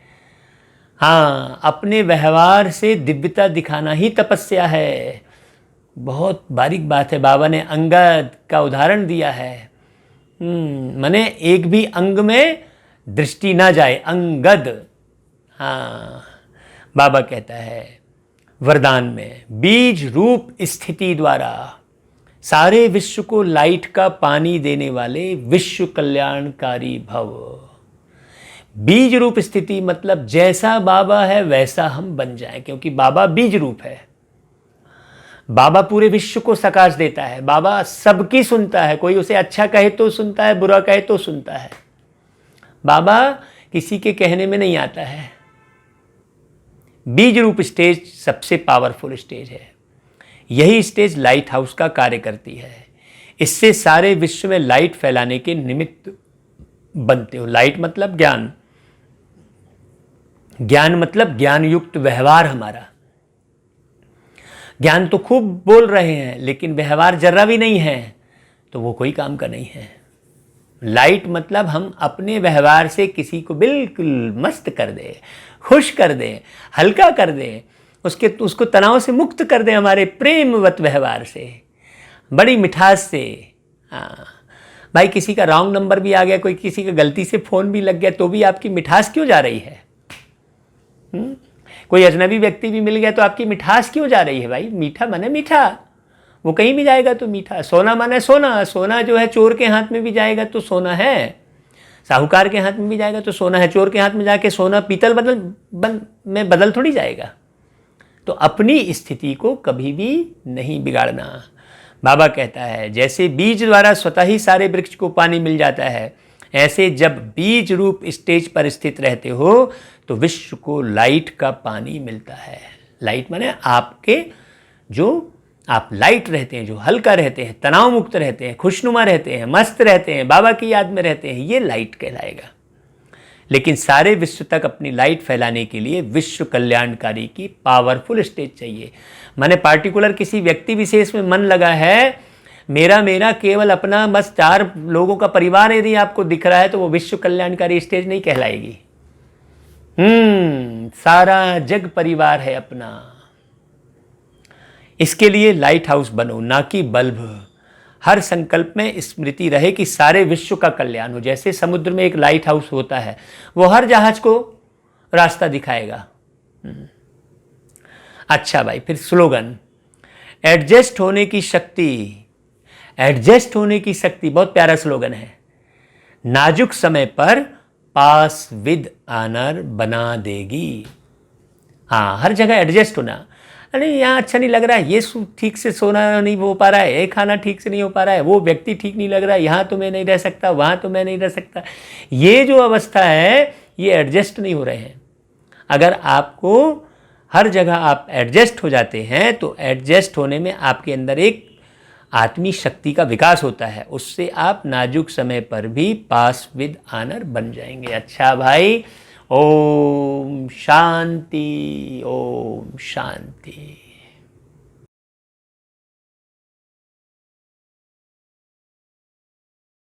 हाँ, अपने व्यवहार से दिव्यता दिखाना ही तपस्या है। बहुत बारीक बात है। बाबा ने अंगद का उदाहरण दिया है। माने एक भी अंग में दृष्टि ना जाए, अंगद। हाँ, बाबा कहता है वरदान में, बीज रूप स्थिति द्वारा सारे विश्व को लाइट का पानी देने वाले विश्व कल्याणकारी भव। बीज रूप स्थिति मतलब जैसा बाबा है वैसा हम बन जाएं, क्योंकि बाबा बीज रूप है। बाबा पूरे विश्व को सकाश देता है। बाबा सबकी सुनता है, कोई उसे अच्छा कहे तो सुनता है, बुरा कहे तो सुनता है। बाबा किसी के कहने में नहीं आता है। बीज रूप स्टेज सबसे पावरफुल स्टेज है। यही स्टेज लाइट हाउस का कार्य करती है। इससे सारे विश्व में लाइट फैलाने के निमित्त बनते हो। लाइट मतलब ज्ञान, ज्ञान मतलब ज्ञान युक्त व्यवहार। हमारा ज्ञान तो खूब बोल रहे हैं लेकिन व्यवहार जरा भी नहीं है तो वो कोई काम का नहीं है। लाइट मतलब हम अपने व्यवहार से किसी को बिल्कुल मस्त कर दें, खुश कर दें, हल्का कर दें, उसको तनाव से मुक्त कर दें हमारे प्रेमवत व्यवहार से, बड़ी मिठास से। हाँ भाई, किसी का रॉन्ग नंबर भी आ गया, कोई किसी का गलती से फ़ोन भी लग गया तो भी आपकी मिठास क्यों जा रही है? कोई अजनबी व्यक्ति भी मिल गया तो आपकी मिठास क्यों जा रही है? भाई मीठा माने मीठा, वो कहीं भी जाएगा तो मीठा। सोना माने सोना, सोना जो है चोर के हाथ में भी जाएगा तो सोना है, साहूकार के हाथ में भी जाएगा तो सोना है। चोर के हाथ में जाके सोना पीतल में बदल थोड़ी जाएगा। तो अपनी स्थिति को कभी भी नहीं बिगाड़ना। बाबा कहता है, जैसे बीज द्वारा स्वतः ही सारे वृक्ष को पानी मिल जाता है, ऐसे जब बीज रूप स्टेज पर स्थित रहते हो तो विश्व को लाइट का पानी मिलता है। लाइट माने आपके जो आप लाइट रहते हैं, जो हल्का रहते हैं, तनाव मुक्त रहते हैं, खुशनुमा रहते हैं, मस्त रहते हैं, बाबा की याद में रहते हैं, ये लाइट कहलाएगा। लेकिन सारे विश्व तक अपनी लाइट फैलाने के लिए विश्व कल्याणकारी की पावरफुल स्टेज चाहिए। माने पार्टिकुलर किसी व्यक्ति विशेष में मन लगा है, मेरा केवल अपना बस 4 लोगों का परिवार यदि आपको दिख रहा है तो वो विश्व कल्याणकारी स्टेज नहीं कहलाएगी। सारा जग परिवार है अपना। इसके लिए लाइट हाउस बनो, ना कि बल्ब। हर संकल्प में स्मृति रहे कि सारे विश्व का कल्याण हो। जैसे समुद्र में एक लाइट हाउस होता है, वो हर जहाज को रास्ता दिखाएगा। अच्छा भाई, फिर स्लोगन, एडजस्ट होने की शक्ति। एडजस्ट होने की शक्ति बहुत प्यारा स्लोगन है। नाजुक समय पर पास विद आनर बना देगी। हाँ, हर जगह एडजस्ट होना। अरे यहाँ अच्छा नहीं लग रहा है, ये ठीक से सोना नहीं हो पा रहा है, ये खाना ठीक से नहीं हो पा रहा है, वो व्यक्ति ठीक नहीं लग रहा है, यहाँ तो मैं नहीं रह सकता, वहाँ तो मैं नहीं रह सकता। ये जो अवस्था है ये एडजस्ट नहीं हो रहे हैं। अगर आपको हर जगह आप एडजस्ट हो जाते हैं तो एडजस्ट होने में आपके अंदर एक आत्मी शक्ति का विकास होता है। उससे आप नाजुक समय पर भी पास विद आनर बन जाएंगे। अच्छा भाई, ओम शांति, ओम शांति।